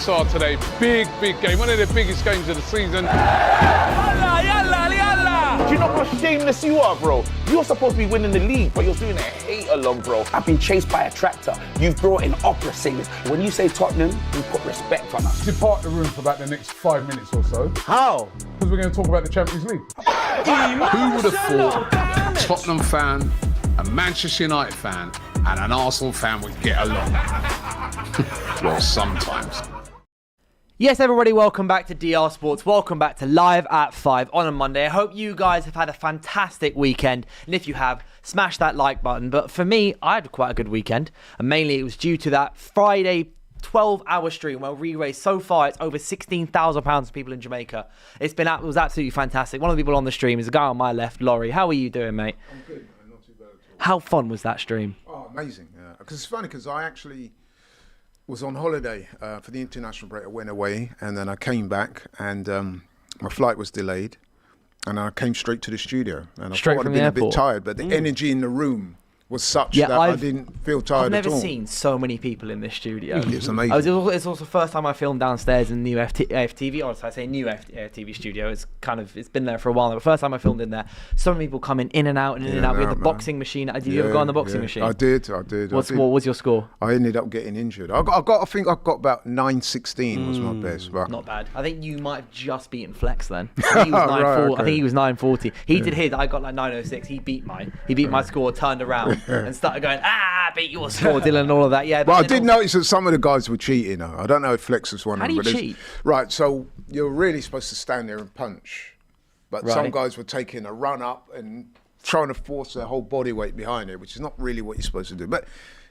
Saw today, big game, one of the biggest games of the season. Yalla, yalla, yalla. Do you know how shameless you are, bro? You're supposed to be winning the league, but you're doing a hate-along, bro. I've been chased by a tractor. You've brought in opera singers. When you say Tottenham, you put respect on us. Depart the room for about the next 5 minutes or so. How? Because we're going to talk about the Champions League. Who would have thought a Tottenham fan, a Manchester United fan, and an Arsenal fan would get along? Well, sometimes. Yes, everybody, welcome back to DR Sports. Welcome back to Live at 5 on a Monday. I hope you guys have had a fantastic weekend. And if you have, smash that like button. But for me, I had quite a good weekend. And mainly it was due to that Friday 12-hour stream where we raised, so far, it's over £16,000 for people in Jamaica. It was absolutely fantastic. One of the people on the stream is a guy on my left, Laurie. How are you doing, mate? I'm good, man. Not too bad at all. How fun was that stream? Oh, amazing. Yeah. Because it's funny because I actually was on holiday for the international break. I went away and then I came back and my flight was delayed and I came straight to the studio. And I Straight thought I'd from been the a bit airport. tired, but the energy in the room was such that I didn't feel tired I've at all. never seen so many people in this studio. It's amazing. It's also the first time I filmed downstairs in the new FTV, or I say new FTV studio. It's been there for a while now, but first time I filmed in there. So many people coming in and out and in and out. We had the boxing machine. Did you ever go on the boxing machine? I did. What was your score? I ended up getting injured. I think I got about 9.16 was my best. But Not bad. I think you might have just beaten Flex then. I think he was 9.40. I think he was 9.40. He did his. I got like 9.06. He beat mine. He beat my score, turned around and started going, beat your score, Dylan, and all of that. Yeah. But I did notice that some of the guys were cheating. I don't know if Flex was one How of do them. you cheat? Right, so you're really supposed to stand there and punch. But some Right. guys were taking a run up and trying to force their whole body weight behind it, which is not really what you're supposed to do. But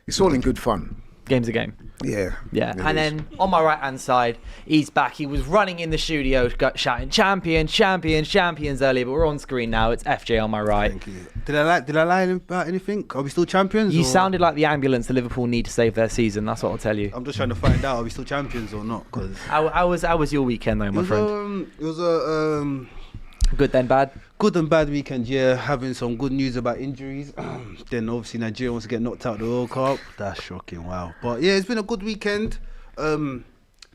it's all in good fun. Game's a game. Yeah. Yeah, it and is. then on my right-hand side, he's back. He was running in the studio shouting, champions, champions, champions earlier, but we're on screen now. It's FJ on my right. Thank you. Did I lie about anything? Are we still champions? You or- sounded like the ambulance the Liverpool need to save their season. That's what I'll tell you. I'm just trying to find out. Are we still champions or not? Because How was your weekend though, my friend? it was a Good then, bad? good and bad weekend. Yeah, having some good news about injuries. Then obviously Nigeria wants to get knocked out of the World Cup. That's shocking. Wow. But yeah, it's been a good weekend. Premier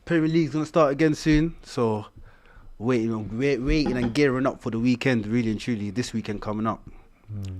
League's gonna start again soon, so waiting and gearing up for the weekend. Really and truly, this weekend coming up.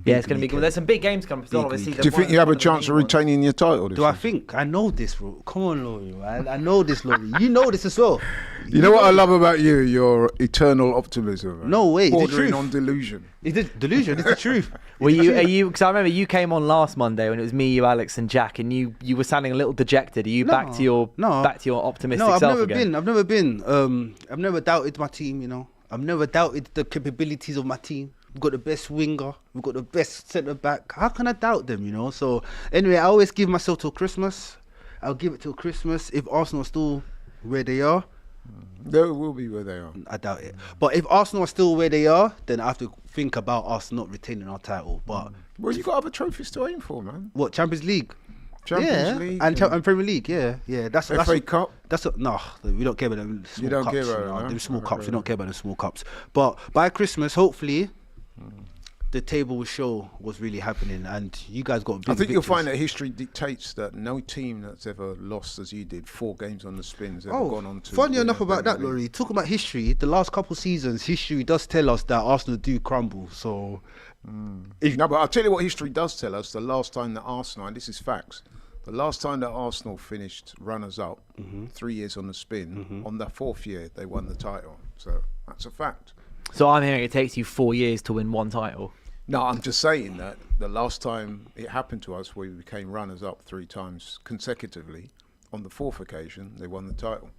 Yeah, it's going to be good. There's some big games coming. Big Obviously, weekend. Do you think you have a chance of retaining your title this Do I season? think I know this, bro? Come on, Laurie, man. I know this, Laurie. You know this as well. You know what I love about you? Your eternal optimism. Man. No way, it's the Bordering truth. on delusion. It's the delusion. It's the truth. Are you? Because I remember you came on last Monday when it was me, you, Alex, and Jack, and you were sounding a little dejected. Are you back to your optimistic No, I've self never again? been. I've never been. I've never doubted my team. You know, I've never doubted the capabilities of my team. We've got the best winger. We've got the best centre back. How can I doubt them? You know. So anyway, I always give myself till Christmas. I'll give it till Christmas. If Arsenal are still where they are, They will be where they are. I doubt it. But if Arsenal are still where they are, then I have to think about us not retaining our title. But Well, you got other trophies to aim for, man. what, Champions League? Champions League and Premier League. Yeah. That's FA Cup. No, we don't care about them small You don't cups. care about it, no, no? them small Okay. cups. We don't care about them small cups. But by Christmas, hopefully, the table will show what's really happening, and you guys got. Big I think you'll victories. find that history dictates that no team that's ever lost as you did 4 games on the spins ever gone on to. funny win enough the about that, Premier League. Laurie. Talking about history, the last couple seasons, history does tell us that Arsenal do crumble. So, No, but I'll tell you what history does tell us. The last time that Arsenal, and this is facts, the last time that Arsenal finished runners-up, 3 years on the spin, on the 4th year they won the title. So that's a fact. So I'm hearing it takes you 4 years to win one title. No, I'm just saying that the last time it happened to us, we became runners-up 3 times consecutively. On the 4th occasion, they won the title.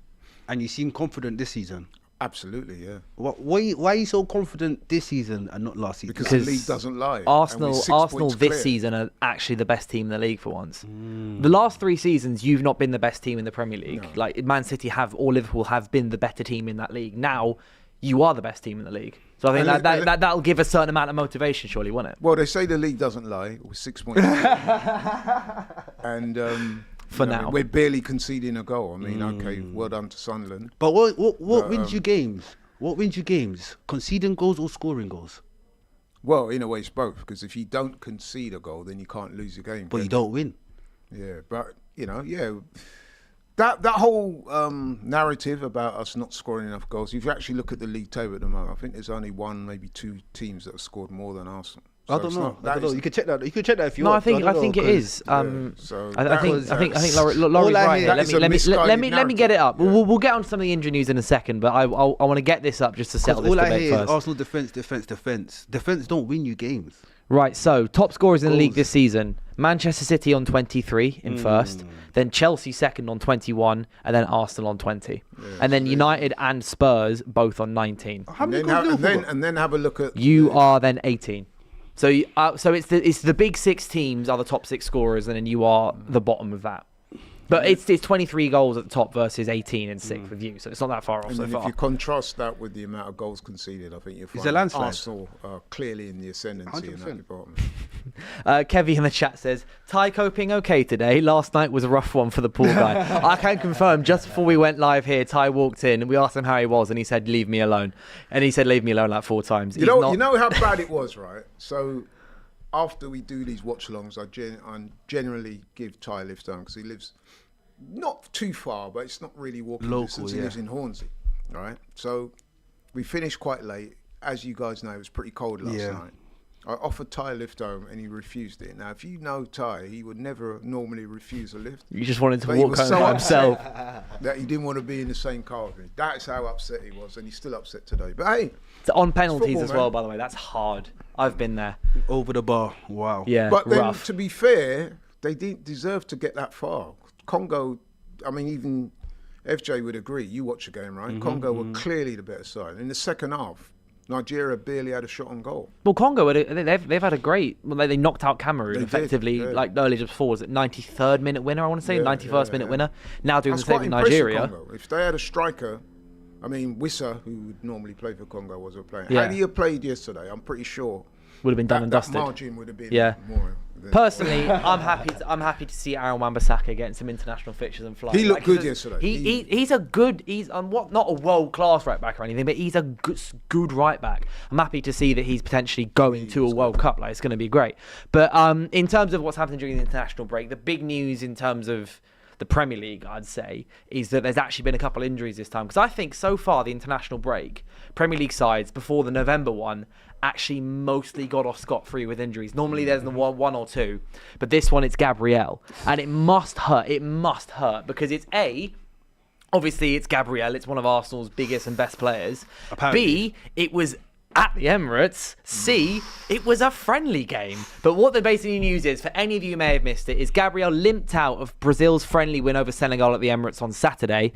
and you seem confident this season. Absolutely, yeah. Why are you so confident this season and not last season? Because the league doesn't lie. and Arsenal we're 6 Arsenal points this clear. season are actually the best team in the league for once. The last 3 seasons, you've not been the best team in the Premier League. No. Like Man City have, or Liverpool have been the better team in that league. Now, you are the best team in the league. So I think And that'll give a certain amount of motivation, surely, won't it? Well, they say the league doesn't lie. We're 6 points clear. And For you know, now. we're barely conceding a goal. I mean, okay, well done to Sunderland. But what wins you games? What wins you games? Conceding goals or scoring goals? Well, in a way, it's both. Because if you don't concede a goal, then you can't lose a game. But can you don't win. Yeah, but you know, yeah. That whole narrative about us not scoring enough goals, if you actually look at the league table at the moment, I think there's only one, maybe two teams that have scored more than Arsenal. So I don't know. You can check that. You can check that if you No, want. I think it is. so I think Laurie's all I right hear- here. That is a Let me misguided get it up. narrative. We'll get on to some of the injury news in a second, but I want to get this up just to settle this all I debate hear is first. Arsenal defense. Defense don't win you games. Right, so top scorers in the league Goals. this season: Manchester City on 23 in first, then Chelsea second on 21, and then Arsenal on 20, and then United and Spurs both on 19. How many And goals then, Liverpool got? and then have a look at You are then 18. So it's the big six teams are the top six scorers, and then you are the bottom of that. But it's 23 goals at the top versus 18 and 6th with you, so it's not that far off And so then far. if you contrast that with the amount of goals conceded, I think you'll It's find a landslide. Arsenal are clearly in the ascendancy in that 100%. department. Kevy in the chat says, Ty coping okay today? Last night was a rough one for the poor guy. I can confirm, just before we went live here, Ty walked in and we asked him how he was and he said, leave me alone. And he said, leave me alone like 4 times. You know how bad it was, right? So after we do these watch-alongs, I generally give Ty a lift home because he lives not too far, but it's not really walking Local, distance. He yeah. lives in Hornsey, right? So we finished quite late. As you guys know, it was pretty cold last Yeah. night. I offered Ty a lift home and he refused it. Now, if you know Ty, he would never normally refuse a lift. You just wanted to But he walk was home so by upset himself. that he didn't want to be in the same car with me. That's how upset he was, and he's still upset today. But hey, It's on penalties football, as well, man. by the way. That's hard. I've been there. Over the bar. Wow. Yeah, but then rough. to be fair, they didn't deserve to get that far. Congo, I mean, even FJ would agree. You watch the game, right? Congo were clearly the better side. In the second half, Nigeria barely had a shot on goal. Well, Congo, they've had a great... Well, they knocked out Cameroon They did, effectively, yeah. like earlier just before. Was it 93rd minute winner, I want to say? Yeah, 91st minute yeah. winner. Now doing That's the same quite with impressive, Nigeria. Congo. If they had a striker, I mean, Wissa, who would normally play for Congo, wasn't playing. Yeah. Had he have played yesterday, I'm pretty sure Would have been done and that dusted. margin would have been Yeah. more. Than Personally, I'm happy to see Aaron Wan-Bissaka getting some international fixtures and flying. He looked good 'cause yesterday. He's not a world class right back or anything, but he's a good right back. I'm happy to see that he's potentially going to a World Cup. Like, it's going to be great. But in terms of what's happening during the international break, the big news in terms of the Premier League, I'd say, is that there's actually been a couple injuries this time. Because I think so far the international break, Premier League sides before the November one actually mostly got off scot-free with injuries. Normally there's the one or two, but this one it's Gabriel, and it must hurt. It must hurt because obviously it's Gabriel. It's one of Arsenal's biggest and best players. Apparently. B, it was at the Emirates. C, it was a friendly game. But what the basically news is, for any of you who may have missed it, is Gabriel limped out of Brazil's friendly win over Senegal at the Emirates on Saturday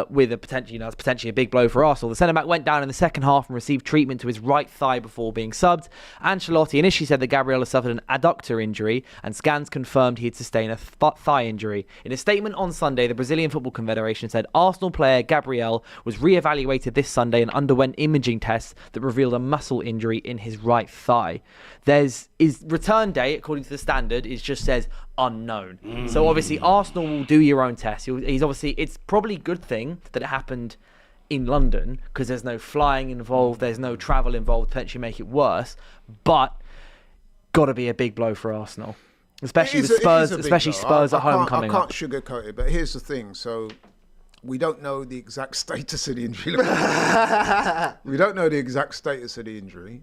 with a potentially a big blow for Arsenal. The centre-back went down in the second half and received treatment to his right thigh before being subbed. Ancelotti initially said that Gabriel had suffered an adductor injury, and scans confirmed he had sustained a thigh injury. In a statement on Sunday, the Brazilian Football Confederation said Arsenal player Gabriel was re-evaluated this Sunday and underwent imaging tests that revealed a muscle injury in his right thigh. His return date, according to the Standard, just says unknown. So obviously Arsenal will do your own test. It's probably a good thing that it happened in London because there's no flying involved, there's no travel involved, potentially make it worse. But got to be a big blow for Arsenal, especially with Spurs, especially Spurs at home coming I up. can't sugarcoat it, but here's the thing. So we don't know the exact status of the injury. We don't know the exact status of the injury.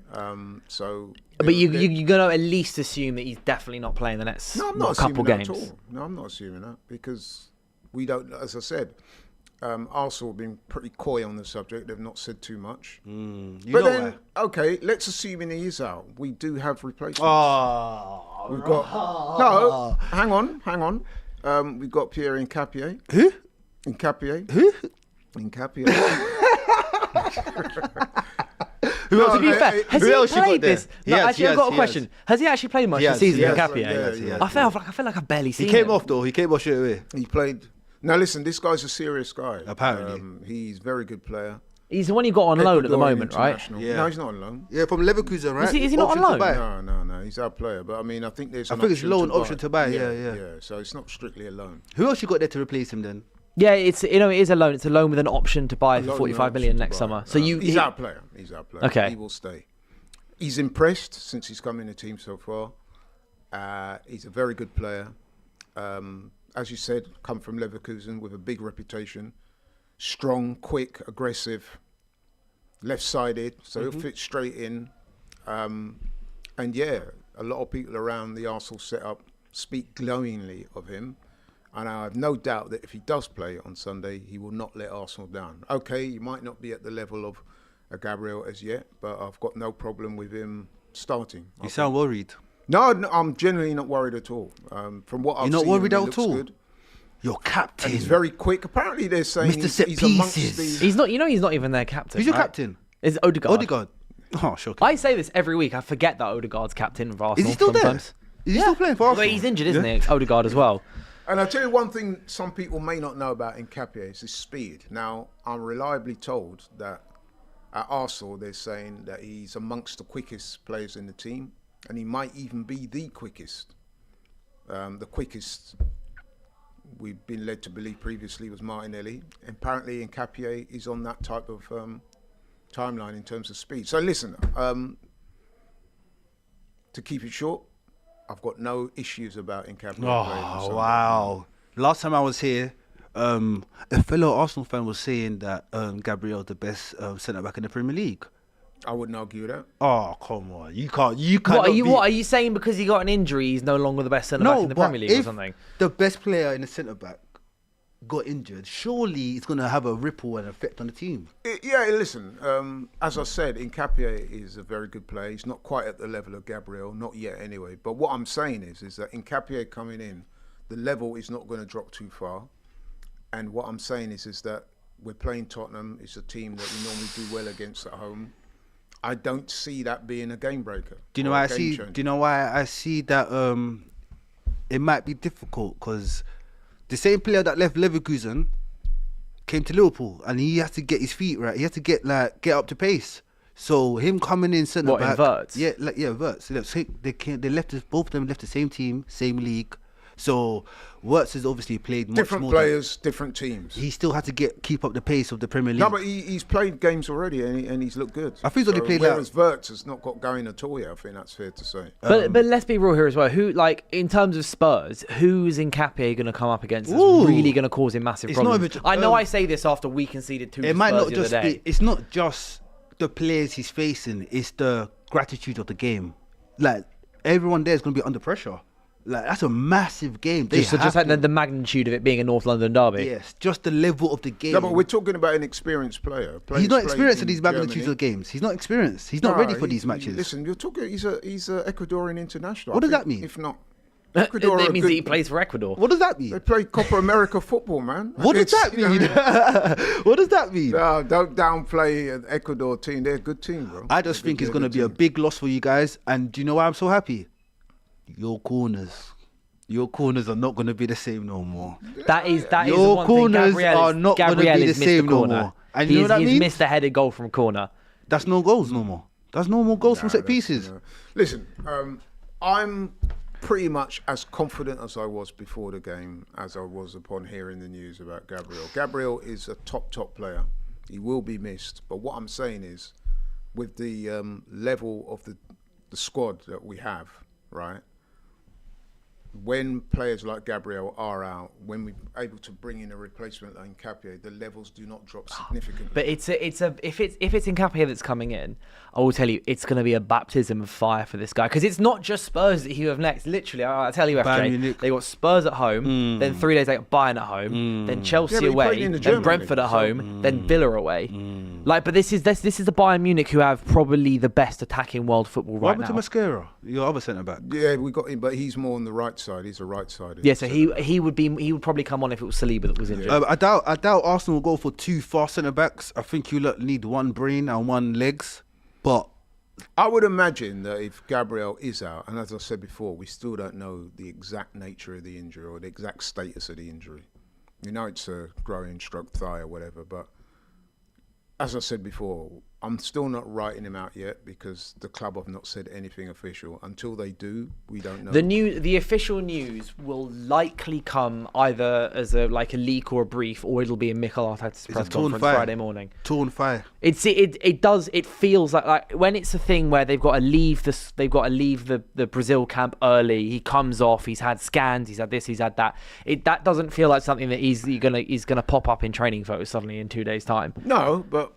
But you're going to at least assume that he's definitely not playing the next No, I'm not couple assuming games. that at all. No, I'm not assuming that because we don't. As I said, Arsenal have been pretty coy on the subject. They've not said too much. Okay, let's assume he is out. We do have replacements. We've got no. Hang on. We've got Pierre Nkapie. Who? Nkapie. Who? Nkapie. To be fair, has who he else you got played there? this? He No, has, actually, he I've got has, a he question. Has he actually played much He this has, season, he has. Nkapie? Yeah. I feel like I've barely seen He came him. off though. He came off straight away. He played. Now listen, this guy's a serious guy. Apparently. He's a very good player. He's the one you got on loan at the Ecuadorian moment, right? international. Yeah. No, he's not on loan. Yeah, from Leverkusen, right? Is he not on Option to loan? buy. No, he's our player. But I mean, I think there's. I an think it's option loan to option to buy. Yeah. So it's not strictly a loan. Who else you got there to replace him then? Yeah, it is a loan. It's a loan with an option to buy for Loan 45 option million to next buy. summer. So He's our player. Okay. He will stay. He's impressed since he's come in the team so far. He's a very good player. as you said, come from Leverkusen with a big reputation. Strong, quick, aggressive, left-sided, so he'll fit straight in. And yeah, a lot of people around the Arsenal setup speak glowingly of him. And I have no doubt that if he does play on Sunday, he will not let Arsenal down. Okay, he might not be at the level of Gabriel as yet, but I've got no problem with him starting. You sound worried. No, I'm genuinely not worried at all. From what I've You're not seen, worried he at looks all? good. Your captain. And he's very quick. Apparently, they're saying Mr. Set he's amongst Pieces. these. He's not. You know, he's not even their captain. Who's your right? captain? It's Odegaard. Odegaard. Oh, shocking. I say this every week. I forget that Odegaard's captain of Arsenal. Is he still sometimes. there? Is he still playing for Arsenal? But he's injured, isn't he? Odegaard as well. And I'll tell you one thing some people may not know about Nketiah is his speed. Now, I'm reliably told that at Arsenal, they're saying that he's amongst the quickest players in the team, and he might even be the quickest. The quickest we've been led to believe previously was Martinelli. Apparently, Nketiah is on that type of timeline in terms of speed. So listen, to keep it short, I've got no issues about Nketiah playing on Oh, Sunday. wow. Last time I was here, a fellow Arsenal fan was saying that Gabriel the best centre-back in the Premier League. I wouldn't argue that. Oh, come on. You can't. What are you saying? Because he got an injury, he's no longer the best centre back in the Premier League or something? The best player in the centre-back got injured, surely it's going to have a ripple and effect on the team. Yeah, listen, as I said, Nketiah is a very good player. He's not quite at the level of Gabriel, not yet anyway. But what I'm saying is that Nketiah coming in, the level is not going to drop too far. And what I'm saying is that we're playing Tottenham. It's a team that we normally do well against at home. I don't see that being a game breaker. Do you know why I see? Do you know why I see that it might be difficult? Because the same player that left Leverkusen came to Liverpool, and he has to get his feet right. He has to get up to pace. So him coming in centre What, back, in Wirtz? yeah, Wirtz. They left both of them left the same team, same league. So Wirtz has obviously played much different more players, different teams. He still had to keep up the pace of the Premier League. No, but he's played games already and he's looked good. I think he's only played whereas Wirtz has not got going at all yet. I think that's fair to say. But let's be real here as well. Who, like, in terms of Spurs, who's Nketiah going to come up against that's Ooh. really going to cause him massive It's not problems? even- I know I say this after we conceded 2 to It might Spurs not the just other day. be. It's not just the players he's facing. It's the gratitude of the game. Like everyone there is going to be under pressure. Like that's a massive game. They Just have to- the magnitude of it being a North London derby. Yes, just the level of the game. No, but we're talking about an experienced player. He's not Played experienced in in these magnitudes Germany. of games. He's not experienced. He's not ready for these matches. Listen, you're talking. He's a Ecuadorian international. What I does think, that mean? If not, It Ecuador are means that good- he plays for Ecuador. What does that They mean? play Copa America football, man. What does that mean? What does that mean? No, don't downplay an Ecuador team. They're a good team, bro. I just think it's going to be a big loss for you guys. And do you know why I'm so happy? Your corners are not going to be the same no more. That is the Your one thing. corners Gabriel are not gonna Gabriel be has the missed same the no corner. more. And you know what that he's means? missed a headed goal from corner. That's no goals no more. That's no more goals from set pieces. Listen, I'm pretty much as confident as I was before the game as I was upon hearing the news about Gabriel. Gabriel is a top player. He will be missed. But what I'm saying is, with the level of the squad that we have, right? When players like Gabriel are out, when we're able to bring in a replacement like Nketiah, the levels do not drop significantly. But if it's Nketiah that's coming in, I will tell you it's going to be a baptism of fire for this guy because it's not just Spurs that you have next. Literally, I'll tell you, Bayern FJ, Munich. they got Spurs at home, then 3 days later Bayern at home, then Chelsea Yeah, but he played away, in the then German Brentford league, at so- home, then Villa away. But this is the Bayern Munich who have probably the best attacking world football What right happened to now. Mascara, your other centre back? Yeah, we got him, but he's more on the right side. He's a right sided. Yeah, so he would probably come on if it was Saliba that was injured. I doubt Arsenal will go for 2 fast centre backs. I think you lot need 1 brain and 1 legs. But I would imagine that if Gabriel is out, and as I said before, we still don't know the exact nature of the injury or the exact status of the injury. You know, it's a growing stroke thigh or whatever, but as I said before, I'm still not writing him out yet because the club have not said anything official. Until they do, we don't know. The official news will likely come either as a leak or a brief, or it'll be in Mikel Arteta's press conference Friday morning. Torn fire. It feels like when it's a thing where they've got to leave the Brazil camp early. He comes off. He's had scans. He's had this. He's had that. That doesn't feel like something that he's gonna pop up in training photos suddenly in 2 days' time. No, but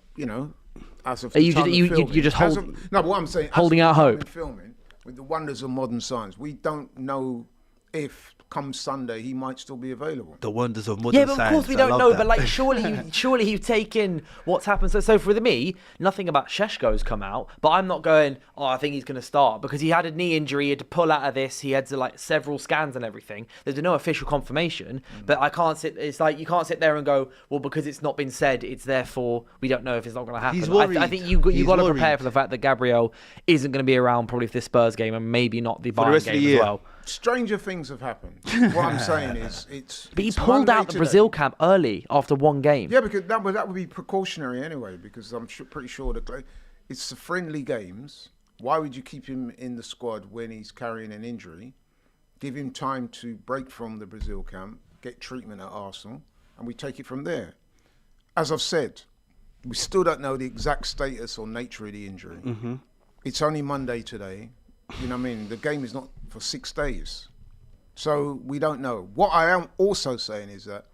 as of you just no, but what I'm saying, holding out hope. Filming with the wonders of modern science, we don't know if come Sunday he might still be available. The wonders of modern science. Yeah, but of course we don't know. But surely you take in what's happened. So for me, nothing about Šeško's come out. But I'm not going, I think he's going to start, because he had a knee injury. He had to pull out of this. He had to several scans and everything. There's been no official confirmation. But I can't sit. It's like you can't sit there and go, well, because it's not been said, it's therefore we don't know if it's not going to happen. He's worried. I think you got to prepare for the fact that Gabriel isn't going to be around probably for this Spurs game and maybe not the Bayern game as well. Stranger things have happened. What I'm saying is, But he pulled out the Brazil camp early after one game. Yeah, because that would be precautionary anyway. Because I'm pretty sure it's the friendly games. Why would you keep him in the squad when he's carrying an injury? Give him time to break from the Brazil camp, get treatment at Arsenal, and we take it from there. As I've said, we still don't know the exact status or nature of the injury. Mm-hmm. It's only Monday today. You know what I mean? The game is not for 6 days. So we don't know. What I am also saying is that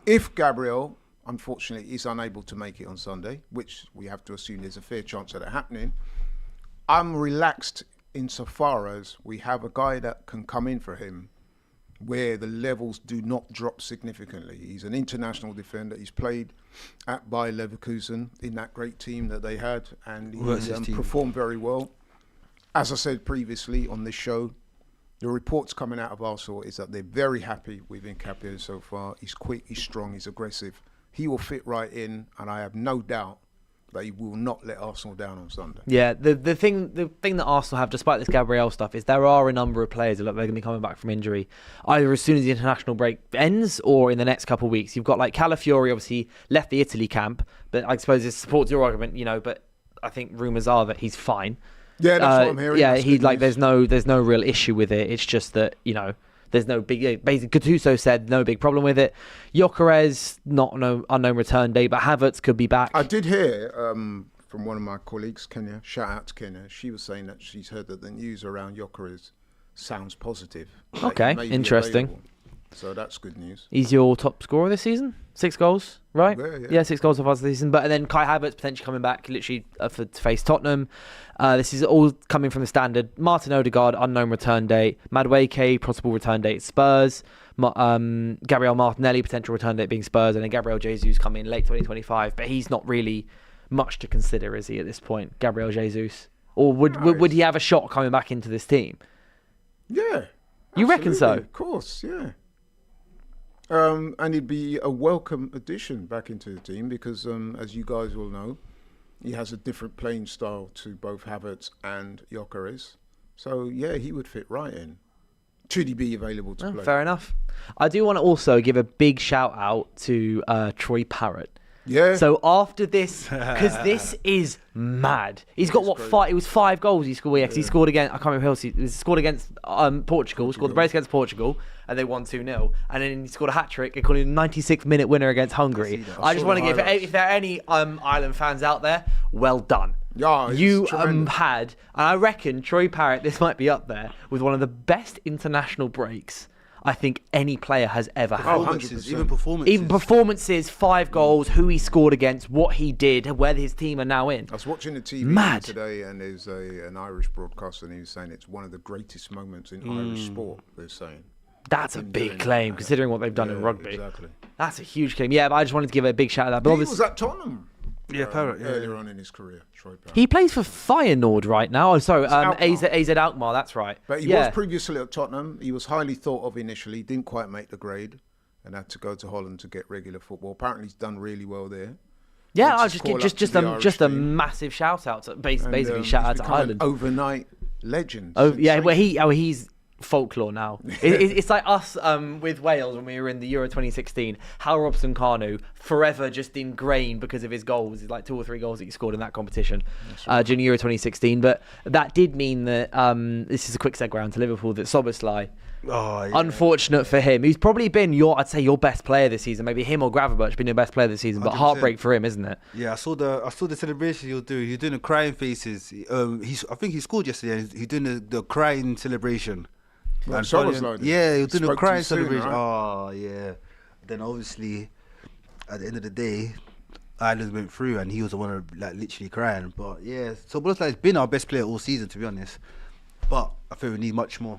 if Gabriel, unfortunately, is unable to make it on Sunday, which we have to assume there's a fair chance of that happening, I'm relaxed insofar as we have a guy that can come in for him where the levels do not drop significantly. He's an international defender. He's played at Bayer Leverkusen in that great team that they had, and he performed very well. As I said previously on this show, the reports coming out of Arsenal is that they're very happy with Nketiah so far. He's quick, he's strong, he's aggressive. He will fit right in, and I have no doubt that he will not let Arsenal down on Sunday. Yeah, the thing that Arsenal have, despite this Gabriel stuff, is there are a number of players that look like they're going to be coming back from injury, either as soon as the international break ends or in the next couple of weeks. You've got Calafiori, obviously left the Italy camp, but I suppose this supports your argument, but I think rumours are that he's fine. Yeah, that's what I'm hearing. Yeah, there's no real issue with it. It's just that there's no big. Basically, Gattuso said no big problem with it. Gyökeres, unknown return date, but Havertz could be back. I did hear from one of my colleagues, Kenya. Shout out to Kenya. She was saying that she's heard that the news around Gyökeres sounds positive. Okay, interesting. Available. So that's good news. He's your top scorer this season. 6 goals, right? Yeah, 6 goals so far this season. But and then Kai Havertz potentially coming back, literally to face Tottenham. This is all coming from the standard. Martin Odegaard, unknown return date. Madueke, possible return date. Spurs. Gabriel Martinelli, potential return date being Spurs, and then Gabriel Jesus coming in late 2025. But he's not really much to consider, is he, at this point, Gabriel Jesus? Or would he have a shot coming back into this team? Yeah. You reckon so? Of course, yeah. And he'd be a welcome addition back into the team because, as you guys will know, he has a different playing style to both Havertz and Gyökeres. So, yeah, he would fit right in. Should he be available to play? Fair enough. I do want to also give a big shout out to Troy Parrott. Yeah. So after this, because this is mad. He's got five? It was 5 goals he scored. Yeah, because he scored against. I can't remember who else. He scored against Portugal. Scored the brace against Portugal, and they won 2-0. And then he scored a hat trick, including a 96-minute winner against Hungary. I just want to give, if there are any Ireland fans out there, well done. Yeah, you had, and I reckon Troy Parrott. This might be up there with one of the best international breaks I think any player has ever had. Even performances. 5 goals, who he scored against, what he did, where his team are now in. I was watching the TV today, and there's an Irish broadcaster, and he was saying it's one of the greatest moments in Irish sport, they're saying. That's a big claim, considering what they've done in rugby. Exactly. That's a huge claim. Yeah, but I just wanted to give a big shout out. But he was at Tottenham. Yeah, Parrott. Earlier on in his career, Troy Parrott. He plays for Feyenoord right now. Oh, sorry, AZ Alkmaar. That's right. But he was previously at Tottenham. He was highly thought of initially. Didn't quite make the grade, and had to go to Holland to get regular football. Apparently, he's done really well there. Yeah, I'll just a massive shout out to basically shout out to Ireland. Overnight legend. Oh yeah, where he's folklore now. It's like us with Wales when we were in the Euro 2016. Hal Robson-Kanu forever just ingrained because of his goals. It's like 2 or 3 goals that he scored in that competition during Euro 2016. But that did mean that this is a quick segue around to Liverpool. That Szoboszlai. Unfortunate for him. He's probably been your best player this season. Maybe him or Gravenberch been your best player this season. But 100%. Heartbreak for him, isn't it? Yeah, I saw the celebration he'll do. He's doing the crying faces. I think he scored yesterday. He's doing the crying celebration. Well, Szoboszlai did. Yeah, he was doing the Spoke crying too soon, celebration. right? Oh yeah. Then obviously, at the end of the day, Ireland went through, and he was the one like literally crying. But yeah, so Szoboszlai's been our best player all season, to be honest. But I think we need much more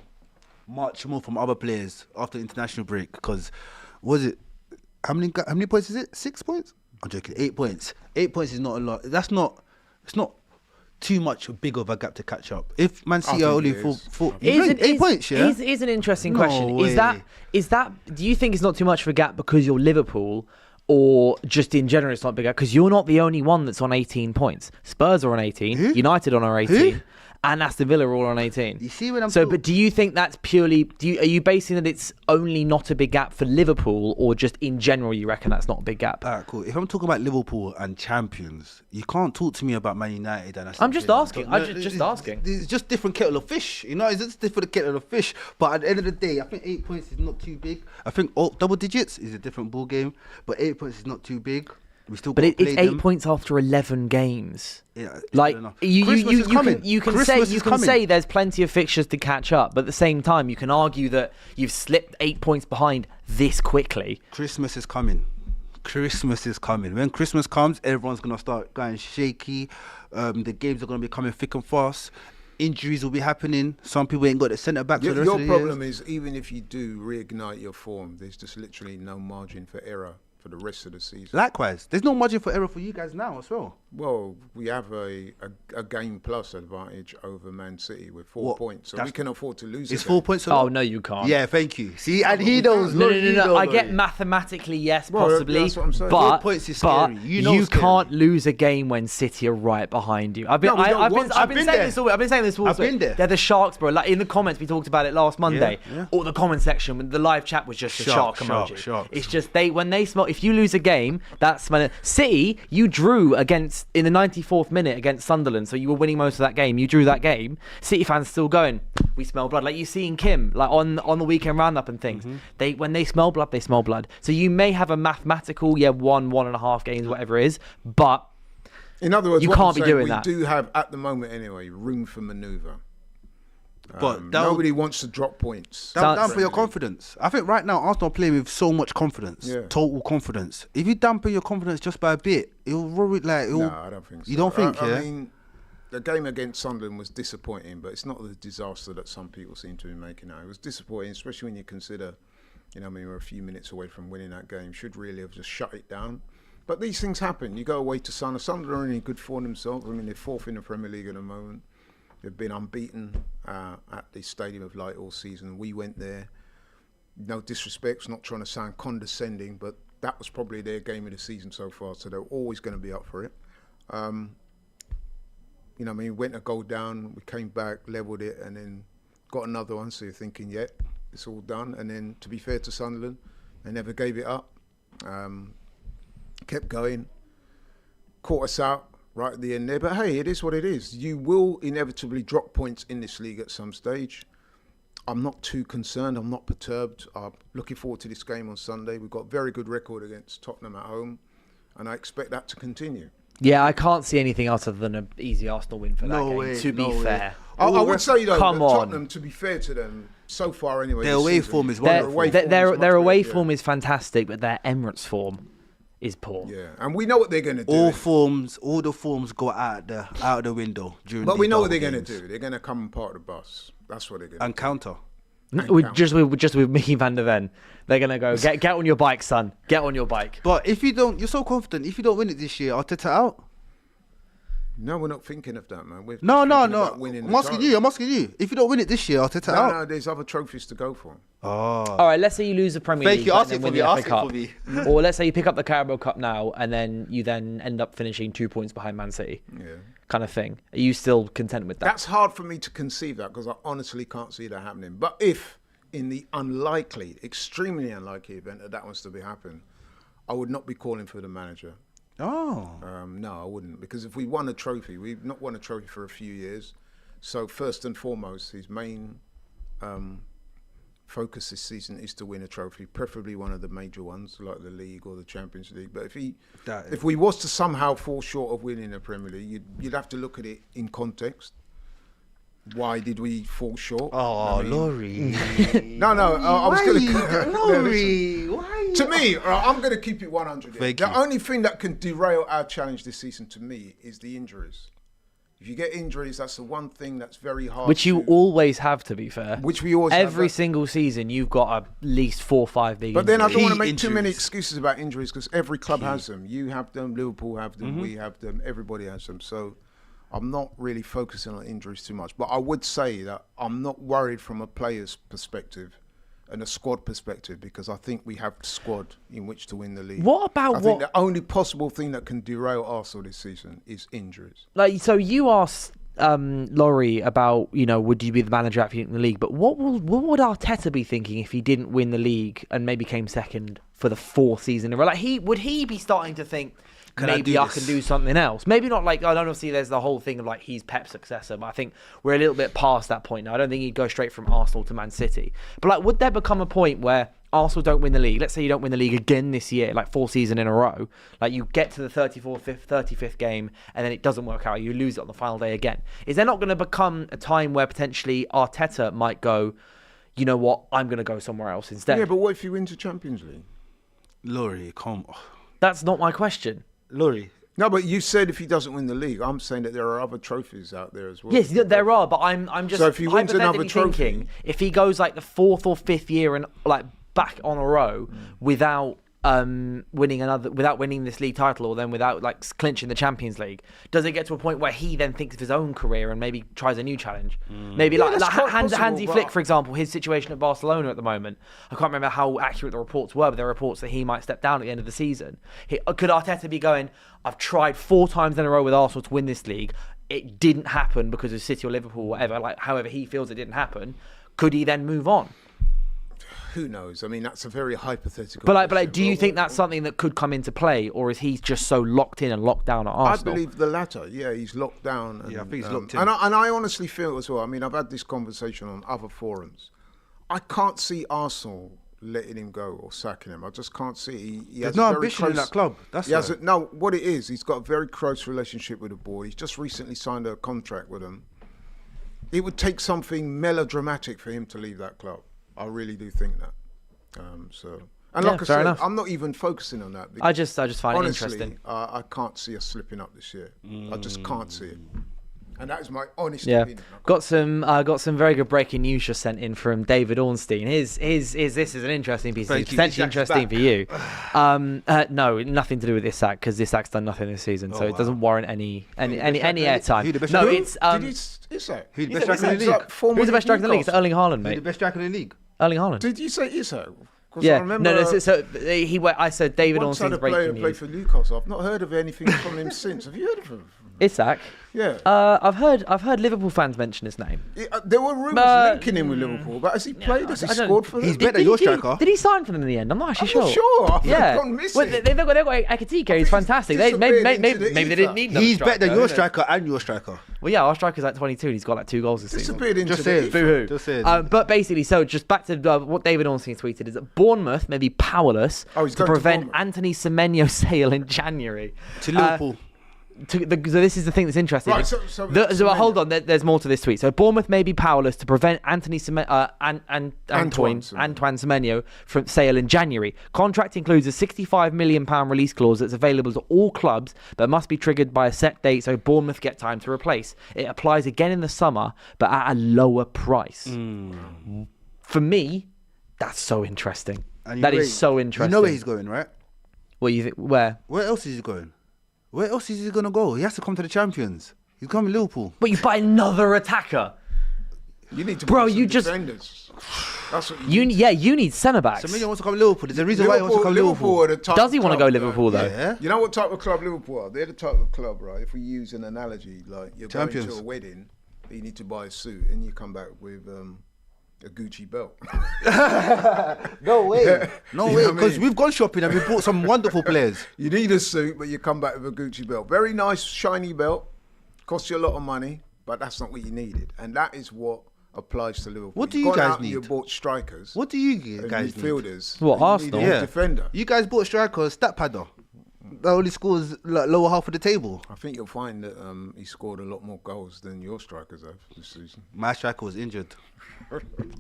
from other players after the international break. Because how many points is it? 6 points? I'm joking. 8 points. 8 points is not a lot. It's not too much big of a gap to catch up. If Man City are only four 8 points, yeah. Is an interesting question. way. Is that? Do you think it's not too much of a gap because you're Liverpool, or just in general it's not a big gap? Because you're not the only one that's on 18 points. Spurs are on 18. Who? United are 18. Who? And Aston Villa are all on 18. You see what I'm So, but do you think that's purely... Are you basing that it's only not a big gap for Liverpool, or just in general you reckon that's not a big gap? Alright, cool. If I'm talking about Liverpool and champions, you can't talk to me about Man United and Aston I'm just Villa. asking. I'm just asking. It's just different kettle of fish. You know, it's just different kettle of fish. But at the end of the day, I think 8 points is not too big. I think double digits is a different ball game, but 8 points is not too big. We still. But got to it's play 8 them. points after 11 games. Yeah, Like you can Christmas say is coming. say there's plenty of fixtures to catch up, but at the same time you can argue that you've slipped 8 points behind this quickly. Christmas is coming. Christmas is coming. When Christmas comes, everyone's gonna start going shaky. The games are gonna be coming thick and fast. Injuries will be happening. Some people ain't got the centre back for the rest Your of the problem year. is, even if you do reignite your form, there's just literally no margin for error for the rest of the season. Likewise, there's no margin for error for you guys now as well. Well, we have a game plus advantage over Man City with 4 What? points, so That's- we can afford to lose. It's a 4 game. points. Oh no, you can't. Yeah, thank you. See, and he knows. No. I get mathematically yes, Well, possibly, that's what I'm saying. but 4 points is scary. You know it's scary. can't lose a game when City are right behind you. I've been saying this all. I've been saying this all. I've been there. They're the Sharks, bro. Like in the comments, we talked about it last Monday. Yeah. Or the comment section, when the live chat was just a shark emoji. Sharks. It's just when they smell. If you lose a game, that's smelling. City, you drew in the 94th minute against Sunderland, so you were winning most of that game. You drew that game. City fans still going, we smell blood. Like you see in Kim, like on the weekend roundup and things. When they smell blood, they smell blood. So you may have a mathematical, 1.5 games, whatever it is, but In other words, you what can't I'm be saying, doing we that. do have, at the moment anyway, room for manoeuvre. But Nobody wants to drop points. down for your confidence. I think right now Arsenal are playing with so much confidence, Yeah. total confidence. If you dampen your confidence just by a bit, it'll really No, I don't think so. You don't think? I Yeah. mean, the game against Sunderland was disappointing, but it's not the disaster that some people seem to be making out. It was disappointing, especially when you consider, we're a few minutes away from winning that game. Should really have just shut it down. But these things happen. You go away to Sunderland. Sunderland are in good form themselves. I mean, they're 4th in the Premier League at the moment. They've been unbeaten at the Stadium of Light all season. We went there. No disrespect, it's not trying to sound condescending, but that was probably their game of the season so far, so they're always going to be up for it. We went a goal down, we came back, levelled it, and then got another one, so you're thinking, it's all done. And then, to be fair to Sunderland, they never gave it up. Kept going, caught us out right at the end there. But hey, it is what it is. You will inevitably drop points in this league at some stage. I'm not too concerned. I'm not perturbed. I'm looking forward to this game on Sunday. We've got a very good record against Tottenham at home, and I expect that to continue. Yeah, I can't see anything other than an easy Arsenal win for that No game, way, to be no way. fair. I would say, though, Come that on. Tottenham, to be fair to them, so far anyway, Their this away season, form is their wonderful. away form Their is much away better, form is fantastic, but their Emirates form is poor. Yeah, and we know what they're going to do. all the forms go out the window during. But we these know what double they're going games. to do. They're going to come and part the bus. That's what they're going to And counter. With Mickey van der Ven, they're gonna go get on your bike, son. Get on your bike. But if you don't, you're so confident. If you don't win it this year, Arteta out. No, we're not thinking of that, man. We're No. just thinking about winning the I'm asking title. you. I'm asking you. If you don't win it this year, Arteta out. No, there's other trophies to go for. Oh. All right, let's say you lose the Premier Thank League, you. but Ask then it win for the me. FA Ask it Cup. for me. Or let's say you pick up the Carabao Cup now, and then you end up finishing 2 points behind Man City. Yeah. kind of thing. Are you still content with that? That's hard for me to conceive that because I honestly can't see that happening. But if in the unlikely, extremely unlikely event that was to be happen, I would not be calling for the manager. Oh. No, I wouldn't, because if we won a trophy, we've not won a trophy for a few years. So first and foremost, his main focus this season is to win a trophy, preferably one of the major ones like the league or the Champions League. But if we was to somehow fall short of winning the Premier League, you'd have to look at it in context. Why did we fall short? Oh, Laurie. No, I was going to. Laurie, why? To me, I'm going to keep it 100. Thank The you. only thing that can derail our challenge this season, to me, is the injuries. If you get injuries, that's the one thing that's very hard. Which you always have, to be fair. Which we always Every have. single season, you've got at least 4 or 5 big But then I don't want to Key make too many injuries. excuses about injuries because every club has them. You have them, Liverpool have them, we have them, everybody has them. So I'm not really focusing on injuries too much. But I would say that I'm not worried from a player's perspective and a squad perspective because I think we have the squad in which to win the league. What about I think the only possible thing that can derail Arsenal this season is injuries. Like, so you asked Laurie about, would you be the manager after you win the league? But what would Arteta be thinking if he didn't win the league and maybe came second for the 4th season in a row? Like, would he be starting to think, maybe I can do something else? Maybe not like, I don't know, see, there's the whole thing of like, he's Pep's successor, but I think we're a little bit past that point now. I don't think he'd go straight from Arsenal to Man City. But like, would there become a point where Arsenal don't win the league? Let's say you don't win the league again this year, like 4 seasons in a row. Like, you get to the 35th game and then it doesn't work out. You lose it on the final day again. Is there not going to become a time where potentially Arteta might go, you know what, I'm going to go somewhere else instead? Yeah, but what if you win the Champions League? Laurie, come on. That's not my question. Laurie. No, but you said if he doesn't win the league, I'm saying that there are other trophies out there as well. Yes, there are, but I'm just So if he wins another hypothetically trophy- thinking if he goes like the 4th or 5th year and like back on a row without winning this league title, or then without like clinching the Champions League, does it get to a point where he then thinks of his own career and maybe tries a new challenge? Maybe like that's quite possible, Hansi but- Flick, for example, his situation at Barcelona at the moment. I can't remember how accurate the reports were, but there are reports that he might step down at the end of the season. Could Arteta be going, I've tried 4 times in a row with Arsenal to win this league. It didn't happen because of City or Liverpool or whatever, like however he feels it didn't happen. Could he then move on? Who knows? I mean, that's a very hypothetical. But like, question. do you think that's something that could come into play, or is he just so locked in and locked down at I Arsenal? believe the latter. Yeah, he's locked down. And, Yeah, I think he's locked in. And I honestly feel as well. I mean, I've had this conversation on other forums. I can't see Arsenal letting him go or sacking him. I just can't see. He There's has no a very ambition in close- that club. That's he has why. no. What it is, he's got a very close relationship with the board. He's just recently signed a contract with them. It would take something melodramatic for him to leave that club. I really do think that. And Yeah, like I fair said, enough. I'm not even focusing on that. I just find it honestly, interesting. I can't see us slipping up this year. I just can't see it. And that is my honest Yeah, opinion. got some very good breaking news just sent in from David Ornstein. This is an interesting piece. Thank It's you. potentially Isaac's interesting for you. No, nothing to do with Isak because Isak's done nothing this season, so it doesn't warrant any airtime. Who the best No, striker? it's Did you say? Who's the Isak- best striker in the league? who's the best striker in the league? It's Erling Haaland, Who's the mate. best striker in the league? Erling Haaland. Did you say Isak? 'Cause Yeah, I remember I said David once had Ornstein's a player breaking play news. for Newcastle. I've not heard of anything from him since. Have you heard of him? Isak. Yeah. I've heard Liverpool fans mention his name. There were rumours But- linking him with Liverpool, but has he played? Has he I don't- scored for them? He's better than your striker. Did he sign for them in the end? I'm not actually I'm not sure. sure. I've Yeah. gone missing. Well, they've got Ekitike. He's fantastic. Maybe disappeared they into the didn't ether. need him. He's better than your innit? striker and your striker. Well, yeah, our striker's like 22 and he's got like 2 goals this season. Disappeared into Just the saying. ether. Boo-hoo. Just saying. But basically, so just back to what David Ornstein tweeted is that Bournemouth may be powerless Oh, he's to going to prevent Bournemouth. Anthony Semenyo's sale in January. To Liverpool. So this is the thing that's interesting. Right, so Hold on, there's more to this tweet. So Bournemouth may be powerless to prevent Antoine Semenyo from sale in January. Contract includes a £65 million release clause that's available to all clubs, but must be triggered by a set date so Bournemouth get time to replace. It applies again in the summer, but at a lower price. For me, that's so interesting. And you That know is so interesting. You know where he's going, right? What you think? Where? Where else is he going? Where else is he going to go? He has to come to the Champions. He's coming Liverpool. But you buy another attacker. You need to Bro, buy some you just- defenders. That's what You need centre backs. Semenyo wants to come to Liverpool. There's a reason why he wants to come to Liverpool. are the type Does he of want to club go Liverpool though? Yeah. You know what type of club Liverpool are? They're the type of club, right? If we use an analogy, like you're Champions. going to a wedding, you need to buy a suit, and you come back with a Gucci belt. No way. No You way. know what I Because mean? we've gone shopping and we bought some wonderful players. You need a suit, but you come back with a Gucci belt. Very nice, shiny belt. Costs you a lot of money, but that's not what you needed. And that is what applies to Liverpool. What do You've you gone guys out and need? You bought strikers. What do you and guys need? midfielders. What, and you Arsenal? need a Yeah. defender. You guys bought a striker, stat padder. That only scores like lower half of the table. I think you'll find that he scored a lot more goals than your strikers have this season. My striker was injured.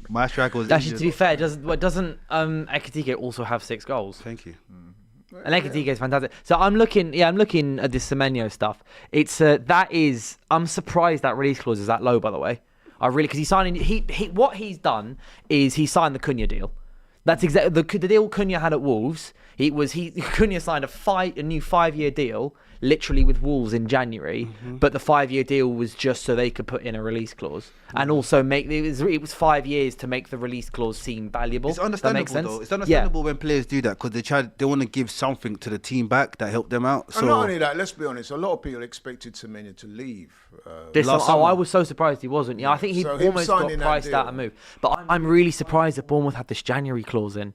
My striker was Actually, injured. to be fair, doesn't Ekitike also have 6 goals? Thank you. And Ekitike is fantastic. So I'm looking at this Semenyo stuff. It's I'm surprised that release clause is that low, by the way. Because he's signing. What he's done is he signed the Cunha deal. That's exactly the deal Cunha had at Wolves. Cunha signed a new 5-year deal, literally with Wolves in January. But the 5-year deal was just so they could put in a release clause, and also it was 5 years to make the release clause seem valuable. It's That makes understandable sense? though. It's understandable when players do that because they want to give something to the team back that helped them out. So And not only that, let's be honest, a lot of people expected Semenyo to leave. Last summer. I was so surprised he wasn't. Yeah, I think he So him almost got signing that priced deal- out a move. But I'm really surprised that Bournemouth had this January clause in.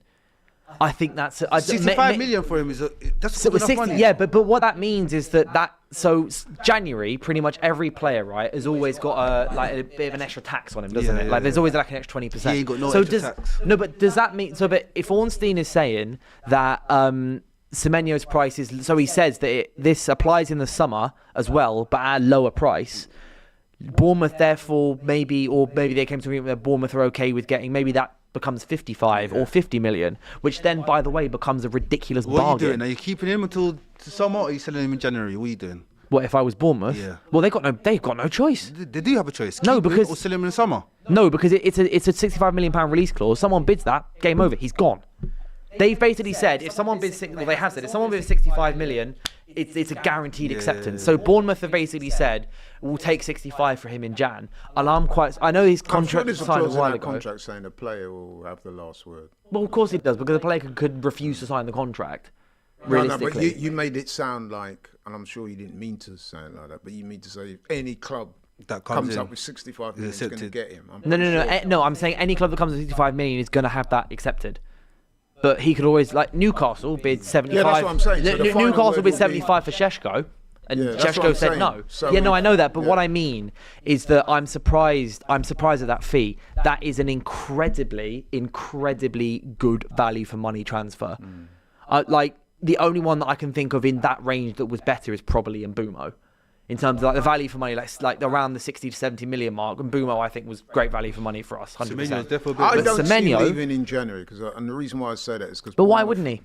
I think that's 65 million for him that's So good enough 60, money. yeah, but what that means is January, pretty much every player, right, has always got a bit of an extra tax on him, doesn't Yeah, it? yeah, Like there's yeah. always like an extra 20%. He ain't got no so extra tax. No, but does that mean but if Ornstein is saying that Semenyo's price is he says that this applies in the summer as well, but at a lower price. Bournemouth, therefore, maybe they came to agreement that Bournemouth are okay with getting maybe that becomes 55 or 50 million, which then, by the way, becomes a ridiculous What are you bargain. doing? Are you keeping him until summer or are you selling him in January? What are you doing? What if I was Bournemouth? Yeah. Well, they've got no choice. They do have a choice. No, Keep him because- or sell him in the summer. No, because it's a 65 million pound release clause. Someone bids that, game over. He's gone. They've basically said if someone bids, they have said if someone bids 65 million, it's a guaranteed acceptance. So Bournemouth have basically said we'll take 65 for him in Jan. And I know his I'm sure contract there's was a signed a clause in while that ago. contract saying the player will have the last word. Well, of course it does, because the player could refuse to sign the contract. No, Realistically, but you made it sound like, and I'm sure you didn't mean to sound like that, but you mean to say if any club That comes comes in, up with 65 million, is going to accepted. get him. I'm No, pretty sure. no. I'm saying any club that comes with 65 million is going to have that accepted. But he could always, like Newcastle bid 75. Yeah, that's what I'm saying. So the final Newcastle word bid would be- 75 for Sheshko. And Yeah, that's what Sheshko I'm said saying. no. So Yeah, no, if- I know that. But what yeah. I mean is that I'm surprised at that fee. That is an incredibly good value for money transfer. Like, the only one that I can think of in that range that was better is probably Mbumo. In terms of like the value for money, like around the 60 to 70 million mark. And Mbumo, I think, was great value for money for us, 100%. Semenyo's definitely I a bit don't see him Semenyo- leaving in January, and the reason why I say that is because. But why wouldn't he?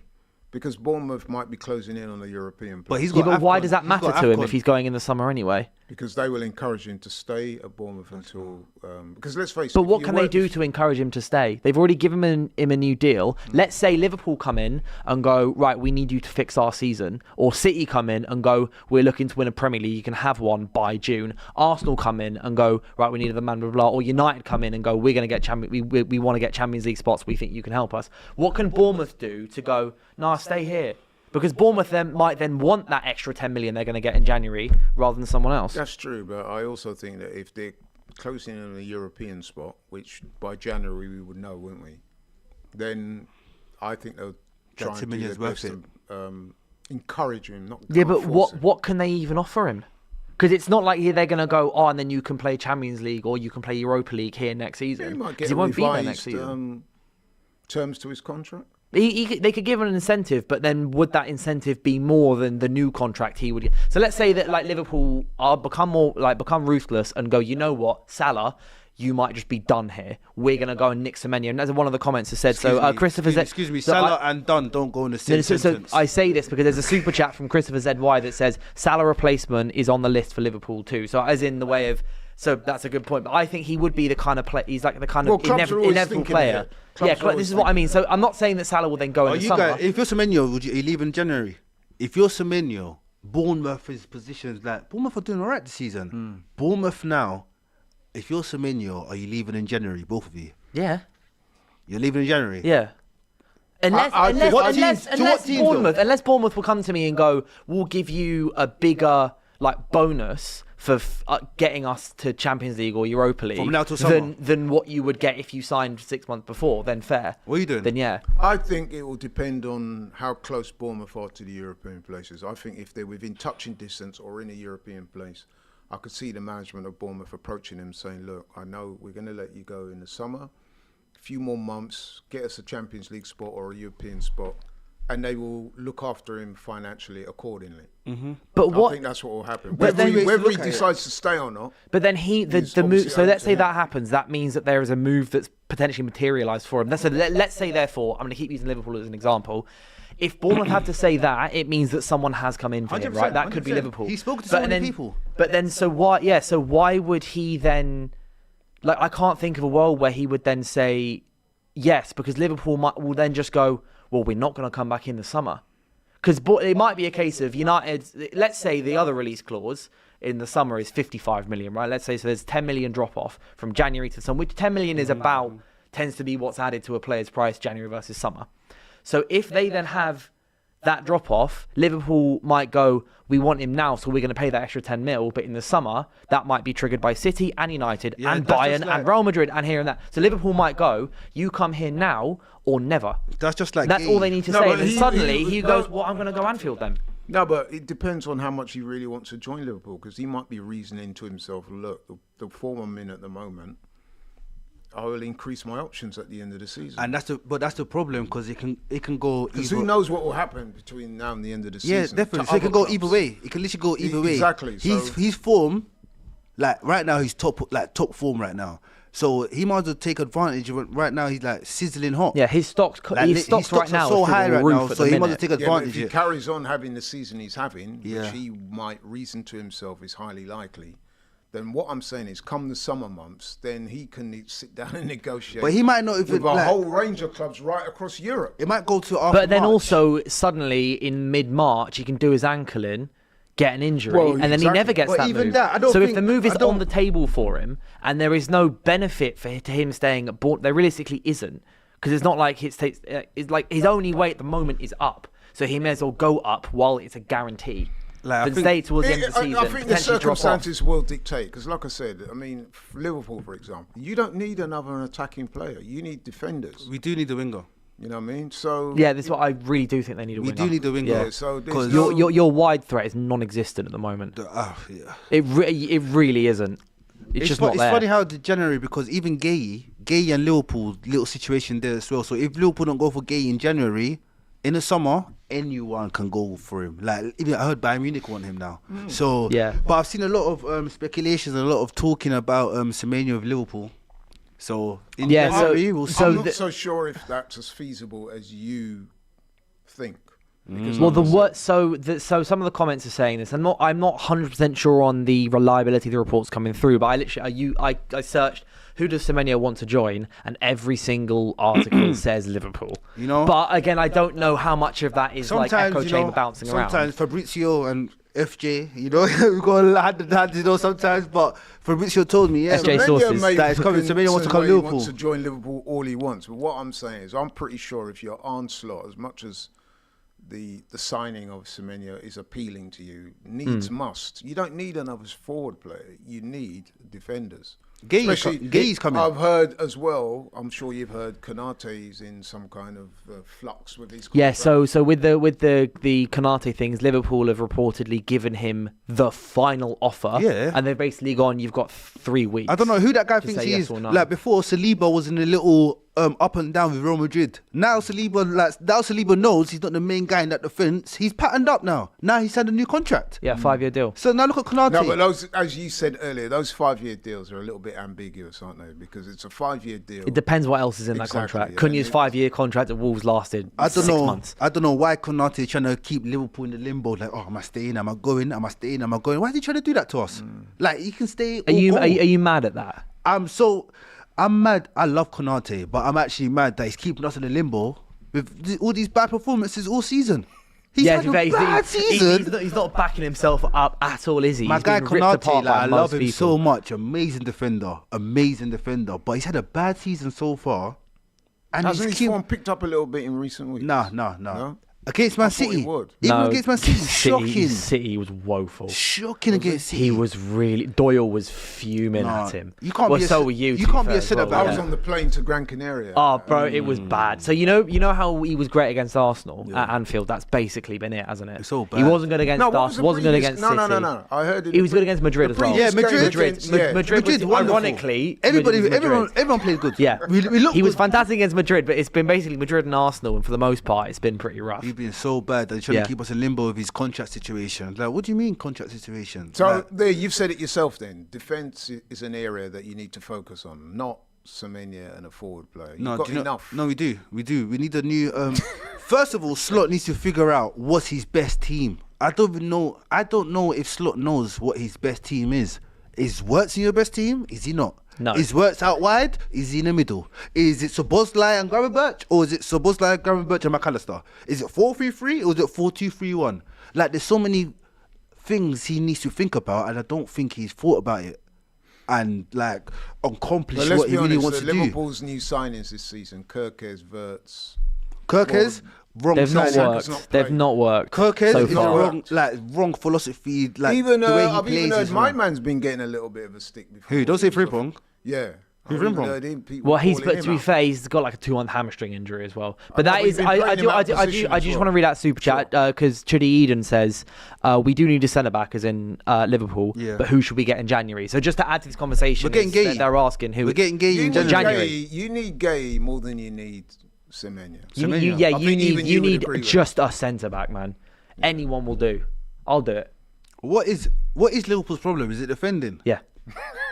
Because Bournemouth might be closing in on the European. But he's Yeah, got but why AFCON. does that He's matter got to him AFCON. if he's going in the summer anyway? because they will encourage him to stay at Bournemouth until. Because let's face it. But if what you can they work- do to encourage him to stay? They've already given him a new deal. Let's say Liverpool come in and go, right, we need you to fix our season. Or City come in and go, we're looking to win a Premier League. You can have one by June. Arsenal come in and go, right, we need another man, blah, blah, blah. Or United come in and go, we're going to get we want to get Champions League spots. We think you can help us. What can Bournemouth do to go, nah, stay here? Because Bournemouth might then want that extra 10 million they're going to get in January rather than someone else. That's true, but I also think that if they're closing in on a European spot, which by January we would know, wouldn't we? Then I think they'll try That and 10 do million their is worth best it. to encourage him. Yeah, can't but force him. what can they even offer him? Because it's not like they're going to go, oh, and then you can play Champions League or you can play Europa League here next He season. might 'Cause get he won't be there next revised season. terms to his contract. They could give him an incentive, but then would that incentive be more than the new contract he would get? So let's say that like Liverpool become ruthless and go, you know what, Salah, you might just be done here. We're gonna go and nick Semenyo. And as one of the comments has said, Excuse me, Salah and Dunn don't go in the same sentence. I say this because there's a super chat from Christopher ZY that says Salah replacement is on the list for Liverpool too. So as in the way of. So that's a good point, but I think he would be the kind of play. He's like the kind of clubs are always inevitable thinking player. ahead. Clubs are This always is what I thinking mean. So I'm not saying that Salah will then go in the summer. If you're Semenyo, are you leave in January? If you're Semenyo, Bournemouth is positions like Bournemouth are doing all right this season. Bournemouth now, if you're Semenyo, are you leaving in January? Both of you. Yeah. You're leaving in January. Yeah. Unless Bournemouth will come to me and go, we'll give you a bigger bonus for getting us to Champions League or Europa League from now till summer than what you would get if you signed 6 months before, then fair. What are you doing? Then yeah. I think it will depend on how close Bournemouth are to the European places. I think if they're within touching distance or in a European place, I could see the management of Bournemouth approaching him saying, look, I know we're going to let you go in the summer, a few more months, get us a Champions League spot or a European spot, and they will look after him financially accordingly. Mm-hmm. But I think that's what will happen. But whether he decides to stay or not. But then the move. So let's say that happens. That means that there is a move that's potentially materialised for him. So let's say, therefore, I'm going to keep using Liverpool as an example. If Bournemouth have to say that, it means that someone has come in for him, right? That could be Liverpool. He spoke to so many people. But then, so why? Yeah. So why would he then? I can't think of a world where he would then say yes, because Liverpool will then just go, well, we're not going to come back in the summer. Because it might be a case of United, let's say the other release clause in the summer is 55 million, right? Let's say, so there's 10 million drop off from January to summer, which 10 million is tends to be what's added to a player's price January versus summer. So if they then have that drop off, Liverpool might go, we want him now, so we're going to pay that extra 10 mil. But in the summer, that might be triggered by City and United and Bayern and Real Madrid and here and that. So Liverpool might go, you come here now or never. That's just like that's all they need to say. And then suddenly he goes, well, I'm going to go Anfield then. No, but it depends on how much he really wants to join Liverpool, because he might be reasoning to himself, look, the form I'm in at the moment, I will increase my options at the end of the season. And that's the problem, because it can go. Because who knows what will happen between now and the end of the season? Yeah, definitely. So it can go either way. It can literally go either way. Exactly. His form, right now, he's top form right now. So he might as well take advantage of it. Right now, he's sizzling hot. Yeah, his stocks right now so high right now. So he might as well take advantage. If he carries on having the season he's having, which he might reason to himself is highly likely, then what I'm saying is, come the summer months, then he can sit down and negotiate. But he might not even with a whole range of clubs right across Europe. It might go to after But then March. Also suddenly in mid-March he can do his ankle in, get an injury, and then he never gets that move. So if the move is on the table for him and there is no benefit to him staying at Bournemouth, there realistically isn't, because it's not like it's like his only way at the moment is up. So he may as well go up while it's a guarantee. Stay towards the end of the season. I think the circumstances will dictate, because like I said, I mean, Liverpool, for example, you don't need another attacking player. You need defenders. We do need a winger. You know what I mean? So yeah, this is what I really do think they need a winger. We do need a winger. Yeah, so because your wide threat is non-existent at the moment. It really isn't. It's just not there. It's funny how the January, because even Gay and Liverpool, little situation there as well. So if Liverpool don't go for Gay in January, in the summer, anyone can go for him. Even I heard Bayern Munich want him now. So yeah, but I've seen a lot of speculations and a lot of talking about Semenyo of Liverpool. So January, we'll see. I'm not so sure if that's as feasible as you think. So some of the comments are saying this. I'm not 100% sure on the reliability of the reports coming through, but I searched who does Semenyo want to join, and every single article says Liverpool. But again, I don't know how much of that is echo chamber bouncing around. Sometimes Fabrizio and FJ, we've got a hand, sometimes, but Fabrizio told me, FJ sources that it's coming. Semenyo wants to come to Liverpool. He wants to join Liverpool all he wants. But what I'm saying is, I'm pretty sure if your onslaught, as much as the signing of Semenyo is appealing to you, must. You don't need another forward player. You need defenders. Gay's coming. I've heard as well, I'm sure you've heard, Konate's in some kind of flux with his contract. Yeah, so with the Konate things, Liverpool have reportedly given him the final offer. Yeah. And they've basically gone, you've got 3 weeks. I don't know who that guy thinks he is. Before, Saliba was in a little up and down with Real Madrid. Now Saliba knows he's not the main guy in that defence. He's patterned up now. Now he's signed a new contract. Yeah, 5-year deal. So now look at Konate. No, but those, as you said earlier, those 5-year deals are a little bit ambiguous, aren't they? Because it's a 5-year deal. It depends what else is in that contract. Yeah. Cunha's 5-year contract at Wolves lasted 6 months. I don't know why Konate is trying to keep Liverpool in the limbo. Am I staying? Am I going? Am I staying? Am I going? Why is he trying to do that to us? He can stay. Are you mad at that? I'm mad. I love Konate, but I'm actually mad that he's keeping us in the limbo with all these bad performances all season. He's had a bad season. He's not backing himself up at all, is he? My guy Konate, I love him so much. Amazing defender. But he's had a bad season so far. And Hasn't his keep- form picked up a little bit in recent weeks? No. Against Man I thought he City. would. Even No, against Man City, shocking. City was woeful. Shocking against City. He was really. Doyle was fuming at him. You can't well, be a, so were you. You to can't be fair a as centre well, back. I was on the plane to Gran Canaria. Oh, bro, it was bad. So you know how he was great against Arsenal at Anfield. That's basically been it, hasn't it? It's all He bad. wasn't good against No, what was Arsenal. the Wasn't good previous- against no, City. No. I heard He was good against Madrid as well. previous Yeah, Madrid. game against- yeah. Madrid was wonderful. ironically. Everyone played good. Yeah, we look he was good. fantastic against Madrid, but it's been basically Madrid and Arsenal, and for the most part, it's been pretty rough. He's been so bad that he's trying to keep us in limbo with his contract situation. Like, what do you mean contract situation? So Like, there, you've said it yourself. Then defence is an area that you need to focus on, not Semenya and a forward player. You've no, got do you know- enough. No, we do. We need a new. First of all, Slot needs to figure out what's his best team. I don't know if Slot knows what his best team is. Is Wirtz in your best team? Is he not? No. Is Wirtz out wide? Is he in the middle? Is it Szoboszlai and Gravenberch? Or is it Szoboszlai, Gravenberch and McAllister? Is it 4-3-3 or is it 4-2-3-1? Like, there's so many things he needs to think about, and I don't think he's thought about it and like accomplish But let's what be he really honest, wants to do. Liverpool's new signings this season: Kirkes, Wirtz. Kirkes, wrong They've not signing. worked. not They've played. not worked. Kirkes so is far. wrong philosophy. Like Even the way he I've plays even heard is my wrong. man's been getting a little bit of a stick before. Who? Don't say Frimpong. Yeah. Who's I've even Frimpong? heard him, people Well, he's calling but him to be out. fair, he's got like a 2-month hamstring injury as well. But know, that but is, he's been playing him out of position I as just well. want to read that super chat because Chidi Eden says we do need a centre back, as in Liverpool. Yeah. But who should we get in January? So just to add to this conversation, We're getting is that Gay. they're asking who. We're getting Gay You in need January. You need Gay more than you need Semenya. You, Semenyo. you, yeah, I you think need even you you would need agree with just a centre back, man. Anyone will do. I'll do it. What is Liverpool's problem? Is it defending? Yeah.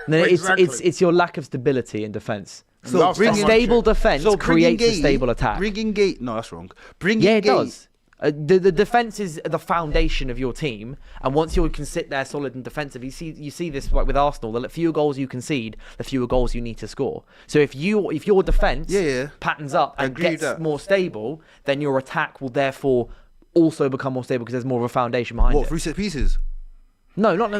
No, Exactly. it's your lack of stability in defence. So last bring time in- I Stable checked- defence bring in creates a Gay, stable attack. Bring in Gate. No, that's wrong. Bring Yeah, in it Gay. does. The defense is the foundation of your team, and once you can sit there solid and defensive, you see this like with Arsenal. The fewer goals you concede, the fewer goals you need to score. So if your defense patterns up I and agree with gets that. more stable, then your attack will therefore also become more stable because there's more of a foundation behind What, it. 3 set pieces? No, not.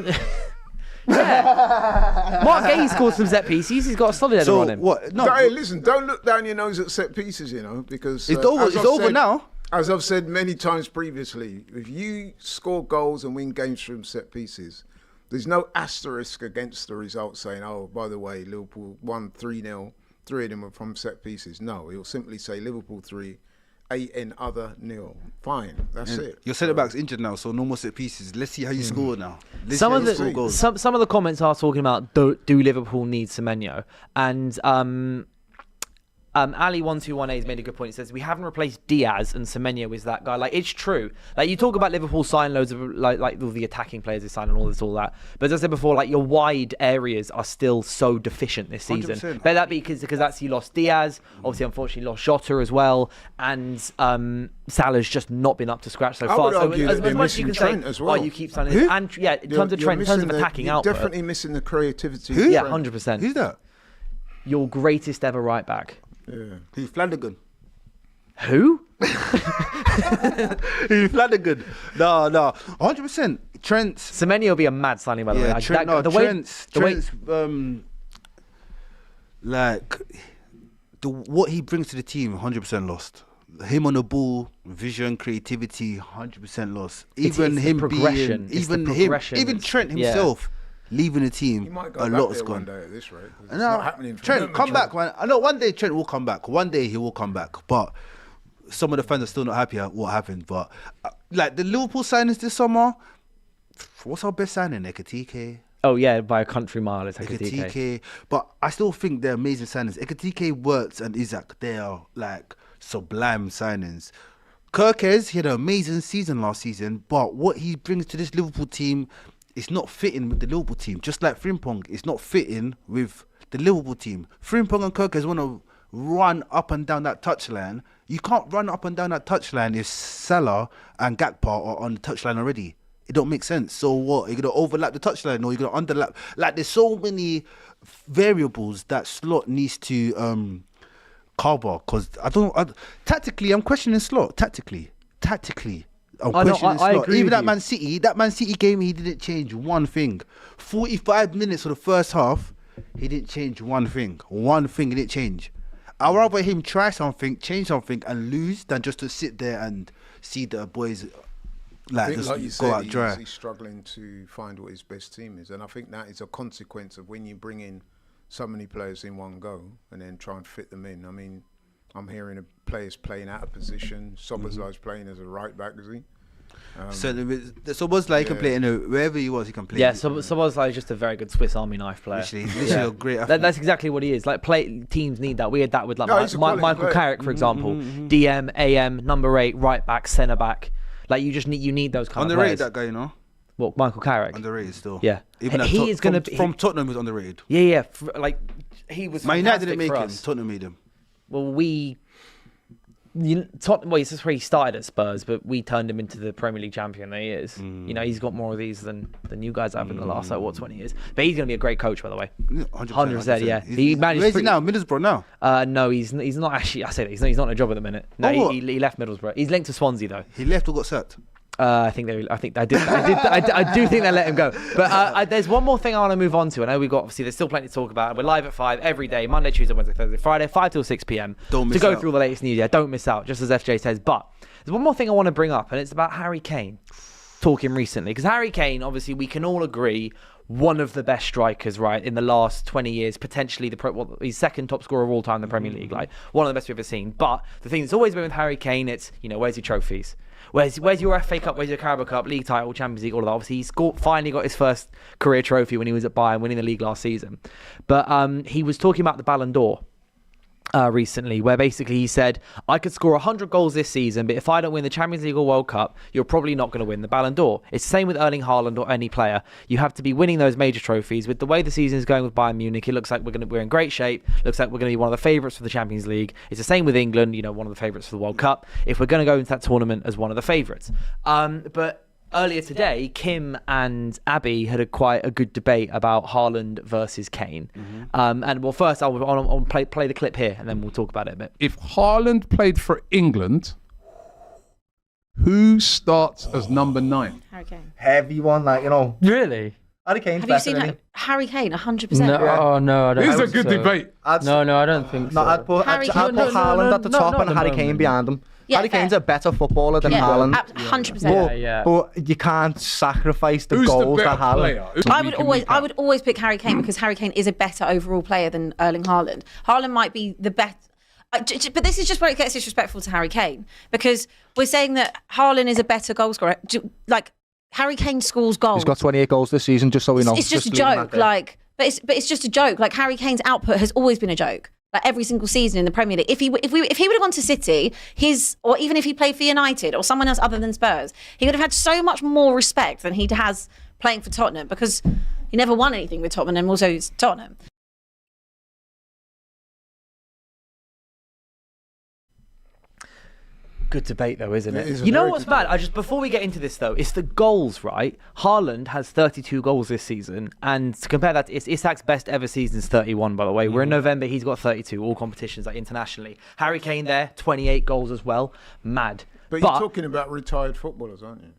Yeah. Mark Gay scored some set pieces. He's got a solid header So on him. what? No, Hey, listen, don't look down your nose at set pieces, because It's over- as it's I've over said- now. As I've said many times previously, if you score goals and win games from set pieces, there's no asterisk against the result saying, oh, by the way, Liverpool won 3-0, 3 of them were from set pieces. No, it'll simply say Liverpool 3, 8 and other 0. Fine, that's it. Your centre back's injured now, so no more set pieces. Let's see how you score now. Let's Some see of how you score the goals. some of the comments are talking about do Liverpool need Semenyo, and Ali1218 has made a good point. He says we haven't replaced Diaz, and Semenyo is that guy. Like, it's true. Like, you talk about Liverpool signing loads of like all the attacking players they sign and all that. But as I said before, like, your wide areas are still so deficient this season. 100%. But that because that's you lost Diaz, obviously unfortunately lost Jota as well, and Salah's just not been up to scratch so I far. would So argue that as they're much as you missing can Trent say, as well. oh, you keep signing, Who? and yeah, in terms of Trent, in terms of attacking you're output, definitely missing the creativity. Who? of yeah, Trent. 100%. Who's that? Your greatest ever right back. Yeah. Who's Flanagan? Who? Who's Flanagan? No, 100%. Trent's. Semenyo will be a mad signing, by the way. Yeah, Like, Trent, that- no, the way- Trent's, the way- like, what he brings to the team, 100% lost. Him on the ball, vision, creativity, 100% lost. Even it's the him progression. being, It's the even him, progression. even Trent Yeah. himself, leaving the He team, might go a back lot's there one gone. day at this rate. 'cause It's No, not happening for Trent, him. come back, man. I know one day Trent will come back. One day he will come back. But some of the fans are still not happy at what happened. But like the Liverpool signings this summer, what's our best signing? Ekatike. Oh yeah, by a country mile, it's Ekatike. Ekatike. But I still think they're amazing signings. Ekatike, Wirtz, and Isaac, they are like sublime signings. Kirkes, he had an amazing season last season, but what he brings to this Liverpool team is not fitting with the Liverpool team. Just like Frimpong, it's not fitting with the Liverpool team. Frimpong and Kirkes want to run up and down that touchline. You can't run up and down that touchline if Salah and Gakpo are on the touchline already. It don't make sense. So what? You're going to overlap the touchline or you're going to underlap? Like, there's so many variables that Slot needs to cover. Because tactically, I'm questioning Slot. Tactically. I'm I know, questioning I Slot. agree Even with that Man City game, he didn't change one thing. 45 minutes of the first half, he didn't change one thing. One thing he didn't change. I'd rather him try something, change something, and lose than just to sit there and see the boys I think, just like you go said, out dry. he's struggling to find what his best team is, and I think that is a consequence of when you bring in so many players in one go and then try and fit them in. I mean, I'm hearing of players playing out of position. Soboslai's playing as a right back, is he? So was like he can play in wherever he was, he can play. Yeah, Szoboszlai is just a very good Swiss Army knife player. Literally a great athlete. That's exactly what he is. Like teams need that. We had that with like he's a quality Michael player. Carrick, for example. DM, AM, number 8, right back, centre back. Like you need those kind of players. Underrated, that guy, you know. What, Michael Carrick? Underrated still. Yeah, Even he is going to be from Tottenham was underrated. Yeah. Like he was. Man United didn't fantastic make for him. us. Tottenham made him. Well, Tottenham. Well, this is where he started at Spurs, but we turned him into the Premier League champion that he is. You know, he's got more of these than you guys have in the last 20 years. But he's going to be a great coach, by the way. 100%. Yeah, he managed. Where's he now? Middlesbrough now. No, he's not actually. I say that he's not in a job at the minute. No, Oh, he left Middlesbrough. He's linked to Swansea though. He left or got sacked. I do think they let him go. But there's one more thing I want to move on to. I know we've got, obviously, there's still plenty to talk about. We're live at 5 every day, Monday, Tuesday, Wednesday, Thursday, Friday, 5 till 6 p.m. Don't miss to go out. through all the latest news. Yeah, don't miss out, just as FJ says. But there's one more thing I want to bring up, and it's about Harry Kane talking recently. Because Harry Kane, obviously, we can all agree, one of the best strikers, right, in the last 20 years, potentially he's second top scorer of all time in the Premier League, like one of the best we've ever seen. But the thing that's always been with Harry Kane, it's, where's your trophies? Where's your FA Cup? Where's your Carabao Cup, League title, Champions League, all of that? Obviously, he's finally got his first career trophy when he was at Bayern, winning the league last season. But he was talking about the Ballon d'Or recently, where basically he said, I could score 100 goals this season, but if I don't win the Champions League or World Cup, you're probably not going to win the Ballon d'Or. It's the same with Erling Haaland or any player. You have to be winning those major trophies. With the way the season is going with Bayern Munich, it looks like we're in great shape. Looks like we're going to be one of the favourites for the Champions League. It's the same with England, one of the favourites for the World Cup, if we're going to go into that tournament as one of the favourites. But earlier today, Kim and Abby had quite a good debate about Haaland versus Kane. And well, first I'll play the clip here, and then we'll talk about it a bit. If Haaland played for England, who starts as number 9? Harry Kane. Heavy one, Really? Harry Kane's Have you better seen than him. Harry Kane? 100%. No, no, I don't. This is a think good so. debate. No, I don't think so. No, I'd put Haaland at the top and Harry Kane behind him. Yeah, Harry Kane's fair. a better footballer than Haaland. 100%. Yeah. But you can't sacrifice the Who's the goals better that Haaland. player? Who I we would can always, recap? I would always pick Harry Kane because Harry Kane is a better overall player than Erling Haaland. Haaland might be the best, but this is just where it gets disrespectful to Harry Kane, because we're saying that Haaland is a better goal scorer. Like, Harry Kane scores goals. He's got 28 goals this season, just so we know. It's just a leave him out joke. there. Like, but it's just a joke. Like, Harry Kane's output has always been a joke. Like, every single season in the Premier League. If he would have gone to City, or even if he played for United or someone else other than Spurs, he would have had so much more respect than he has playing for Tottenham, because he never won anything with Tottenham, and also it's Tottenham. Good debate though, isn't It it? is a You know very what's good bad? Before we get into this though, it's the goals, right? Haaland has 32 goals this season, and to compare that, it's Isak's best ever season is 31. By the way, we're in November. He's got 32, all competitions, like internationally. Harry Kane there, 28 goals as well. Mad. But you're talking about retired footballers, aren't you?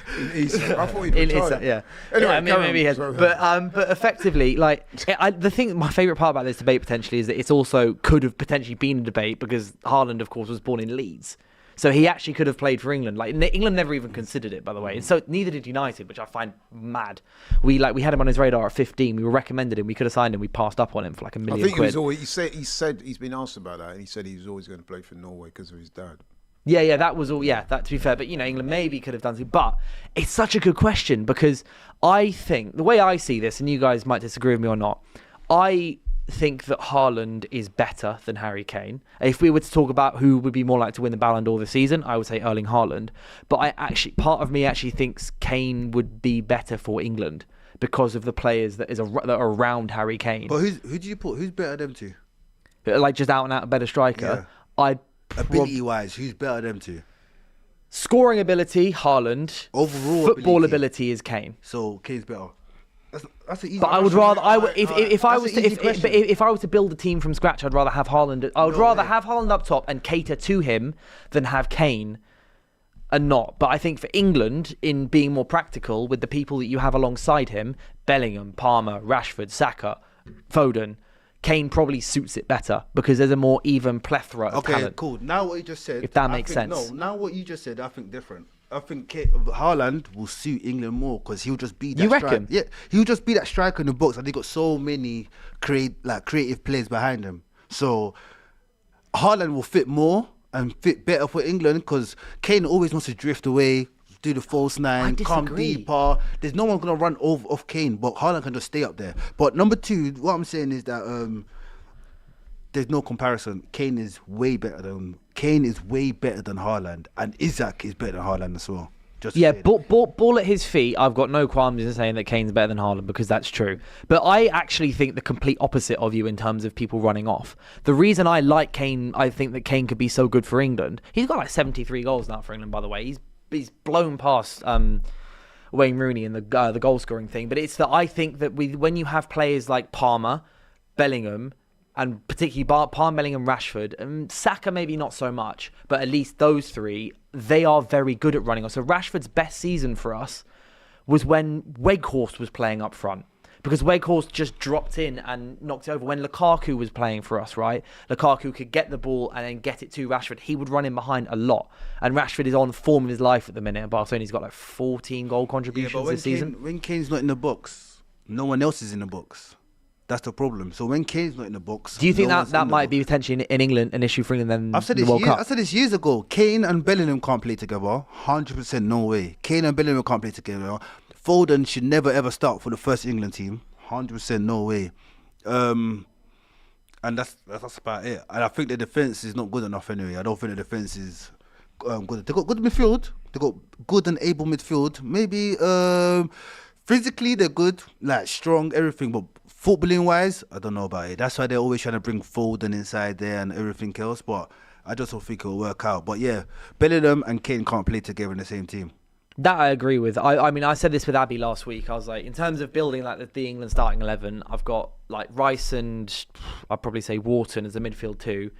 I thought he'd retired. Yeah. Anyway, Yeah, I mean, carry maybe he has. on. But effectively, like, my favourite part about this debate potentially is that it's also could have potentially been a debate because Haaland, of course, was born in Leeds. So he actually could have played for England. Like, England never even considered it, by the way. And so neither did United, which I find mad. We had him on his radar at 15. We were recommended him. We could have signed him. We passed up on him for like $1 million. I think he was always. He said he's been asked about that, and he said he was always going to play for Norway because of his dad. Yeah, that was all. Yeah, that to be fair, but England maybe could have done something. But it's such a good question because I think the way I see this, and you guys might disagree with me or not, I think that Haaland is better than Harry Kane. If we were to talk about who would be more likely to win the Ballon d'Or this season, I would say Erling Haaland. But part of me actually thinks Kane would be better for England because of the players that are around Harry Kane. But who do you put? Who's better than them two? Like just out and out a better striker. Yeah. Ability-wise, who's better than them two? Scoring ability, Haaland. Overall football ability is Kane. So Kane's better. That's an easy. But I would rather. If I was That's an easy question. if I was to build a team from scratch, I'd rather have Haaland. I would rather have Haaland up top and cater to him than have Kane and not. But I think for England, in being more practical with the people that you have alongside him, Bellingham, Palmer, Rashford, Saka, Foden, Kane probably suits it better because there's a more even plethora of Okay, talent. cool. Now what you just said, If that I makes think- sense. No, now what you just said, I think different. I think Haaland will suit England more because he'll just be that You reckon? Yeah, he'll just be that striker in the box, and they got so many creative players behind him. So Haaland will fit more and fit better for England because Kane always wants to drift away, do the false nine, come disagree. deeper. There's no one gonna run off Kane, but Haaland can just stay up there. But number two, what I'm saying is that there's no comparison. Kane is way better than Haaland, and Isaac is better than Haaland as well. Just Yeah, saying. ball at his feet. I've got no qualms in saying that Kane's better than Haaland because that's true. But I actually think the complete opposite of you in terms of people running off. The reason I like Kane, I think that Kane could be so good for England. He's got like 73 goals now for England, by the way. He's blown past Wayne Rooney in the goal scoring thing. But it's that I think that when you have players like Palmer, Bellingham, and particularly Palmer, Bellingham, Rashford, and Saka maybe not so much, but at least those three, they are very good at running off. So Rashford's best season for us was when Weghorst was playing up front. Because Weghorst just dropped in and knocked it over. When Lukaku was playing for us, right? Lukaku could get the ball and then get it to Rashford. He would run in behind a lot. And Rashford is on form of his life at the minute. Barcelona, he's got like 14 goal contributions this season. When Kane's not in the box, no one else is in the box. That's the problem. So when Kane's not in the box, Do you think no one's that in the might box. be potentially in England an issue for England then I've said the this World Cup? I said this years ago. Kane and Bellingham can't play together. 100% no way. Kane and Bellingham can't play together. Foden should never ever start for the first England team. 100% no way. And that's about it. And I think the defense is not good enough anyway. I don't think the defense is good. They got good midfield. They got good and able midfield. Maybe physically they're good, like strong, everything. But footballing wise, I don't know about it. That's why they're always trying to bring Foden inside there and everything else. But I just don't think it'll work out. But yeah, Bellingham and Kane can't play together in the same team. That I agree with. I mean, I said this with Abby last week. I was like, in terms of building like the England starting 11, I've got like Rice and I'd probably say Wharton as a midfield two,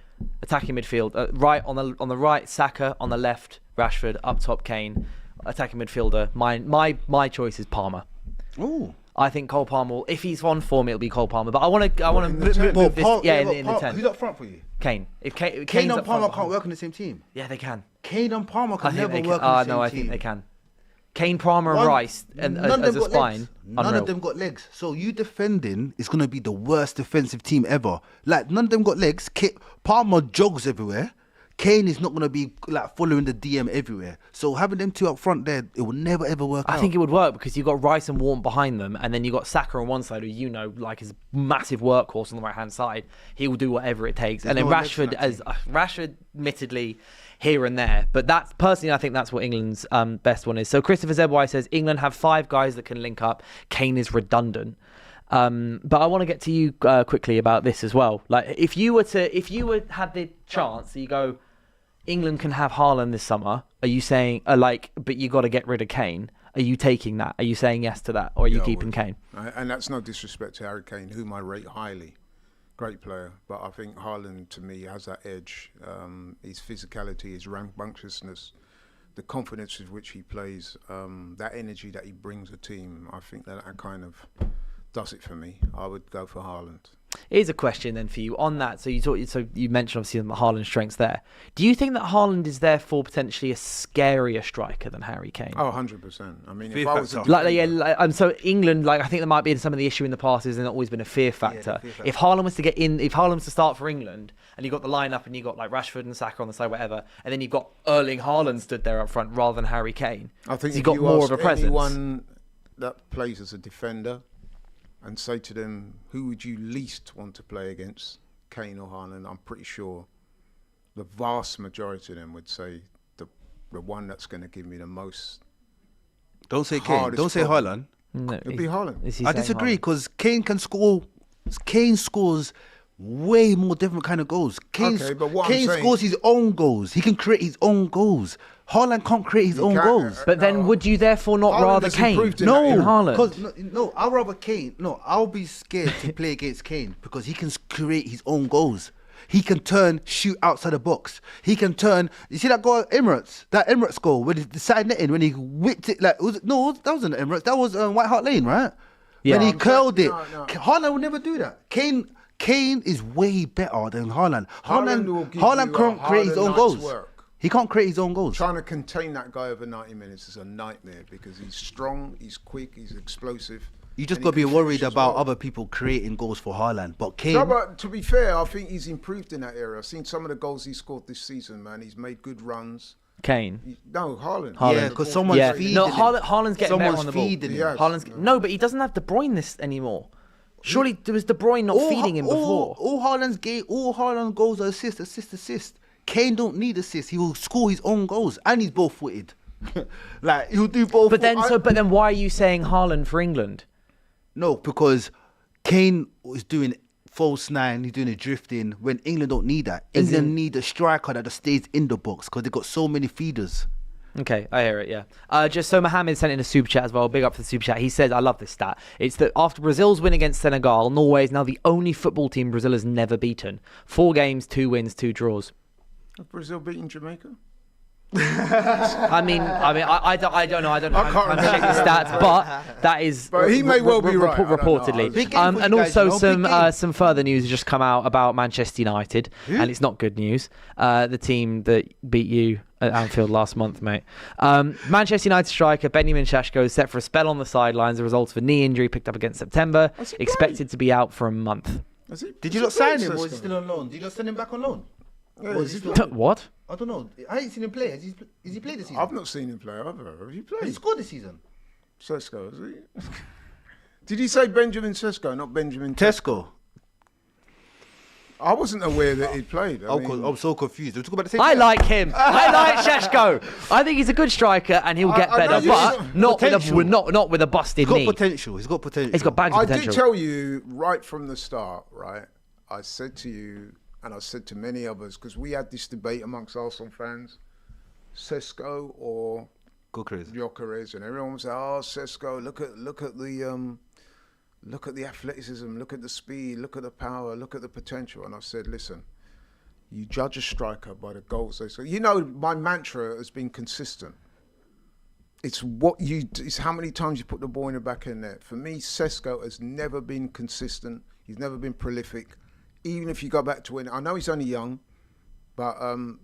attacking midfield. Right on the right, Saka. On the left, Rashford. Up top, Kane. Attacking midfielder. My choice is Palmer. Ooh. I think Cole Palmer. If he's on form, it'll be Cole Palmer. But I want to move this. In the 10. Who's up front for you? Kane. If Kane Kane's and up Palmer front, can't work on the same team. Yeah, they can. Kane and Palmer I can think never they can. work on the same No, I team. think they can. Kane, Palmer, and One- Rice and none of as them a got spine. legs. None Unreal. of them got legs. So you defending is gonna be the worst defensive team ever. Like none of them got legs. Palmer jogs everywhere. Kane is not gonna be like following the DM everywhere. So having them two up front there, it will never ever work out. I think it would work because you've got Rice and Wharton behind them, and then you've got Saka on one side, who like is massive workhorse on the right hand side. He will do whatever it takes. There's and then no legs in Rashford, that Rashford, admittedly, here and there, but that's personally, I think that's what England's best one is. So Christopher Zebwai says England have 5 guys that can link up. Kane is redundant. But I want to get to you quickly about this as well. Like, if you had the chance, you go, England can have Haaland this summer. Are you saying but you got to get rid of Kane? Are you taking that? Are you saying yes to that, or are you keeping Kane? And that's no disrespect to Harry Kane, whom I rate highly. Great player, but I think Haaland to me has that edge. His physicality, his rambunctiousness, the confidence with which he plays, that energy that he brings a team. I think that kind of does it for me. I would go for Haaland. Here's a question then for you on that. So you mentioned obviously Haaland's strengths there. Do you think that Haaland is therefore potentially a scarier striker than Harry Kane? Oh, 100%. I mean, Fear if I was factor. And so England, I think there might be some of the issue in the past is there's always been a fear factor. fear factor. If Haaland was to get in, if Haaland was to start for England, and you got the lineup, and you got like Rashford and Saka on the side, whatever, and then you've got Erling Haaland stood there up front rather than Harry Kane. I think so you if got you more ask of a presence. anyone that plays as a defender and say to them, who would you least want to play against, Kane or Haaland? I'm pretty sure the vast majority of them would say the one that's going to give me the most. Don't say Kane. hardest Don't say problem. Haaland. No, It'd be Haaland. is he I saying disagree Haaland? because Kane can score. Kane scores way more different kind of goals. Kane but what I'm saying- scores his own goals. He can create his own goals. Haaland can't create his own can't, goals. But then, would you therefore not Haaland rather has Kane? improved in No, that area. Haaland. because no, I'll rather Kane. No, I'll be scared to play against Kane because he can create his own goals. He can shoot outside the box. He can turn. You see that goal at Emirates? That Emirates goal with the side netting when he whipped it like that wasn't Emirates. That was White Hart Lane, right? Yeah. When he curled it. No. Haaland would never do that. Kane is way better than Haaland. Haaland will give Haaland you can't a create his harder own night's goals. work. He can't create his own goals. Trying to contain that guy over 90 minutes is a nightmare because he's strong, he's quick, he's explosive. You just and got to he be can worried finish as about well. other people creating goals for Haaland. But Kane, No, but to be fair, I think he's improved in that area. I've seen some of the goals he scored this season, man. He's made good runs. Kane. No, Haaland. yeah, because someone's Yeah, feeding no, him. Haaland's getting better Someone's on the ball. feeding him. Yes. Haaland's no, but he doesn't have De Bruyne this anymore. Surely there was De Bruyne not feeding him before. All Haaland's goals are assist. Kane don't need assists. He will score his own goals, and he's both footed. Like he'll do both. But then why are you saying Haaland for England? No, because Kane is doing false nine. He's doing a drifting when England don't need that. England need a striker that just stays in the box because they've got so many feeders. Okay, I hear it, yeah. Just so Mohammed sent in a super chat as well. Big up for the super chat. He says, I love this stat. It's that after Brazil's win against Senegal, Norway is now the only football team Brazil has never beaten. 4 games, 2 wins, 2 draws. Has Brazil beating Jamaica? I don't know. I'm remember. checking the stats, but that is. But he may well be right. I don't know. Reportedly, Big game for and you guys, also you know, big game. some further news has just come out about Manchester United, and it's not good news. The team that beat you at Anfield last month, mate. Manchester United striker Benjamin Šeško is set for a spell on the sidelines as a result of a knee injury picked up against September. Has he Expected to be out for a month. Did you not sign him, or is he still on loan? Did you not send him back on loan? Or is he still... What? I don't know. I ain't seen him play. Has he played this season? I've not seen him play either. Have you played? Has he scored this season? Sesko, has he? Did he say Benjamin Sesko, not Benjamin Tesco. I wasn't aware that he'd played. I'm so confused. We're talking about the same I player? like him. I like Šeško. I think he's a good striker, and he'll get I know better, you but said not with a busted He's got knee. potential. He's got potential. He's got bags of I potential. did tell you right from the start, right? I said to you, and I said to many others, because we had this debate amongst Arsenal fans, Sesko or Gyökeres, and everyone was like, "Oh, Sesko, look at the athleticism, look at the speed, look at the power, look at the potential." And I said, listen, you judge a striker by the goals they score. You know, my mantra has been consistent. It's how many times you put the ball in the back of the net. For me, Sesko has never been consistent. He's never been prolific. Even if you go back to when, I know he's only young, but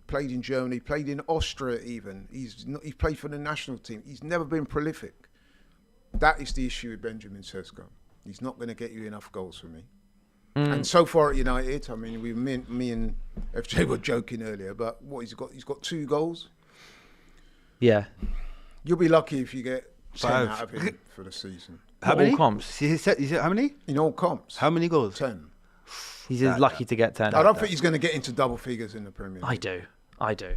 played in Germany, played in Austria even. He's played for the national team. He's never been prolific. That is the issue with Benjamin Sesko. He's not going to get you enough goals for me. And so far at United, I mean, me and FJ were joking earlier, but what he's got 2 goals. Yeah. You'll be lucky if you get 10 5. out of him for the season. How All many? comps. He said how many? In all comps. How many goals? 10. He's lucky to get 10. I don't think he's going to get into double figures in the Premier League. I do.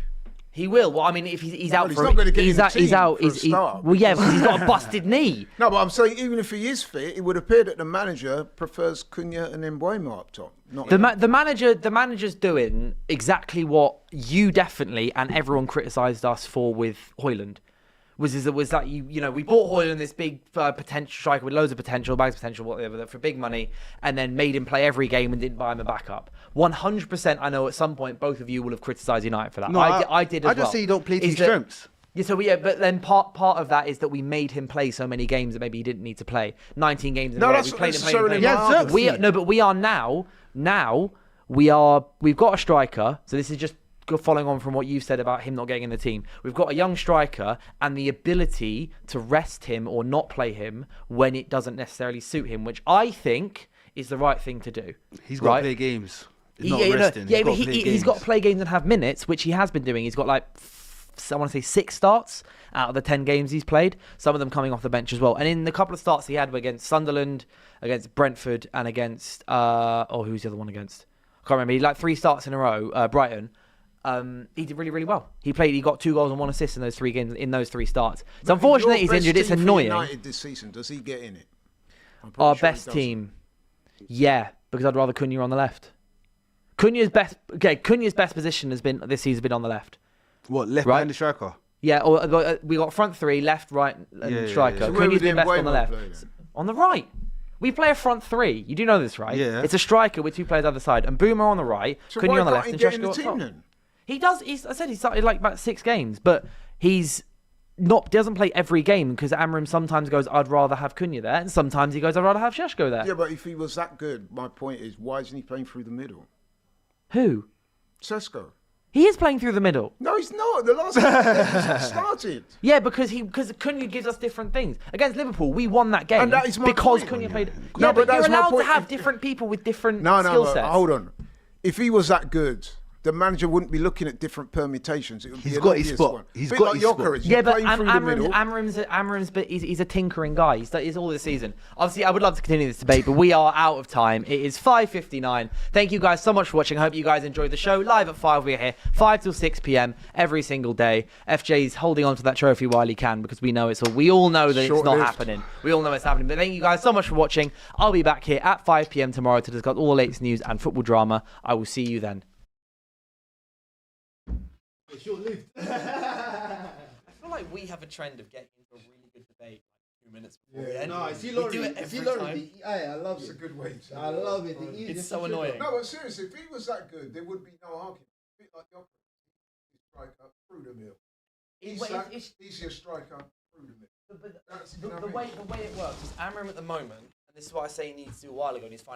He will. Well, I mean, if he's out he's for not gonna get in the he's team out. for a start, Well, yeah, because he's got a busted knee. No, but I'm saying even if he is fit, it would appear that the manager prefers Cunha and Mbeumo up top. Not him. The manager's doing exactly what you definitely and everyone criticised us for with Haaland. Was that you know we bought Haaland, this big potential striker with loads of potential, bags of potential, whatever, for big money, and then made him play every game and didn't buy him a backup. 100%. I know at some point both of you will have criticised United for that. No, I did as well. I just say you don't play to Is your that- strengths. Yeah, so but then part of that is that we made him play so many games that maybe he didn't need to play. 19 games in No, a row. that's We played him, necessarily played him. my argument. But we are now we've got a striker. So this is just following on from what you've said about him not getting in the team. We've got a young striker and the ability to rest him or not play him when it doesn't necessarily suit him, which I think is the right thing to do. He's got to play games. He's not resting. He's got to play games and have minutes, which he has been doing. He's got like, I want to say 6 starts out of the 10 games he's played, some of them coming off the bench as well. And in the couple of starts he had were against Sunderland, against Brentford, and against, who's the other one against? I can't remember. He had like 3 starts in a row, Brighton. He did really, really well. He got 2 goals and 1 assist in those 3 games, in those 3 starts. It's unfortunate he's injured. It's annoying. United this season, does he get in it? Our best team. Yeah, because I'd rather Cunha on the left. Cunha's best position has been this season been on the left. What, left Right? behind the striker? Yeah, or we got front 3, left, right, and striker. So where Cunha's would been best on the Mbeumo left. play then? On the right. We play a front 3. You do know this, right? Yeah. It's a striker with 2 players either side, and Boomer on the right, So Cunha why on the can't left, he and get in Šeško the up team top. then? He does. I said he started like about 6 games, but he's doesn't play every game because Amram sometimes goes, I'd rather have Cunha there, and sometimes he goes, I'd rather have Šeško there. Yeah, but if he was that good, my point is, why isn't he playing through the middle? Who? Šeško. He is playing through the middle. No, he's not. The last game he started. Yeah, because Cunha gives us different things. Against Liverpool, we won that game And that is my because point. Cunha played. No, Yeah, but but you're that's my allowed to point. have different people with different No, skill but sets. hold on. If he was that good, the manager wouldn't be looking at different permutations. It would He's be an got his obvious spot. one. He's Bit got like his spot. Jokerit. Yeah, You're but playing through the middle. Amram's, but he's a tinkering guy. He's all this season. Obviously, I would love to continue this debate, but we are out of time. It is 5:59. Thank you guys so much for watching. I hope you guys enjoyed the show. Live at 5, we're here 5 till 6 p.m. every single day. FJ's holding on to that trophy while he can because we all know that it's not Short-lived. happening. We all know it's happening. But thank you guys so much for watching. I'll be back here at 5 p.m. tomorrow to discuss all the latest news and football drama. I will see you then. I feel like we have a trend of getting into a really good debate like 2 minutes before we end. I see We Laurie. do it I see every Laurie. time. I love it. It's a good way to I love it. It's so annoying. No, but seriously, if he was that good, there would be no argument. A bit like Jokerit. He's a striker through the middle. He's your striker through the middle. The way it works is Amram at the moment, and this is what I say he needs to do a while ago, and he's finally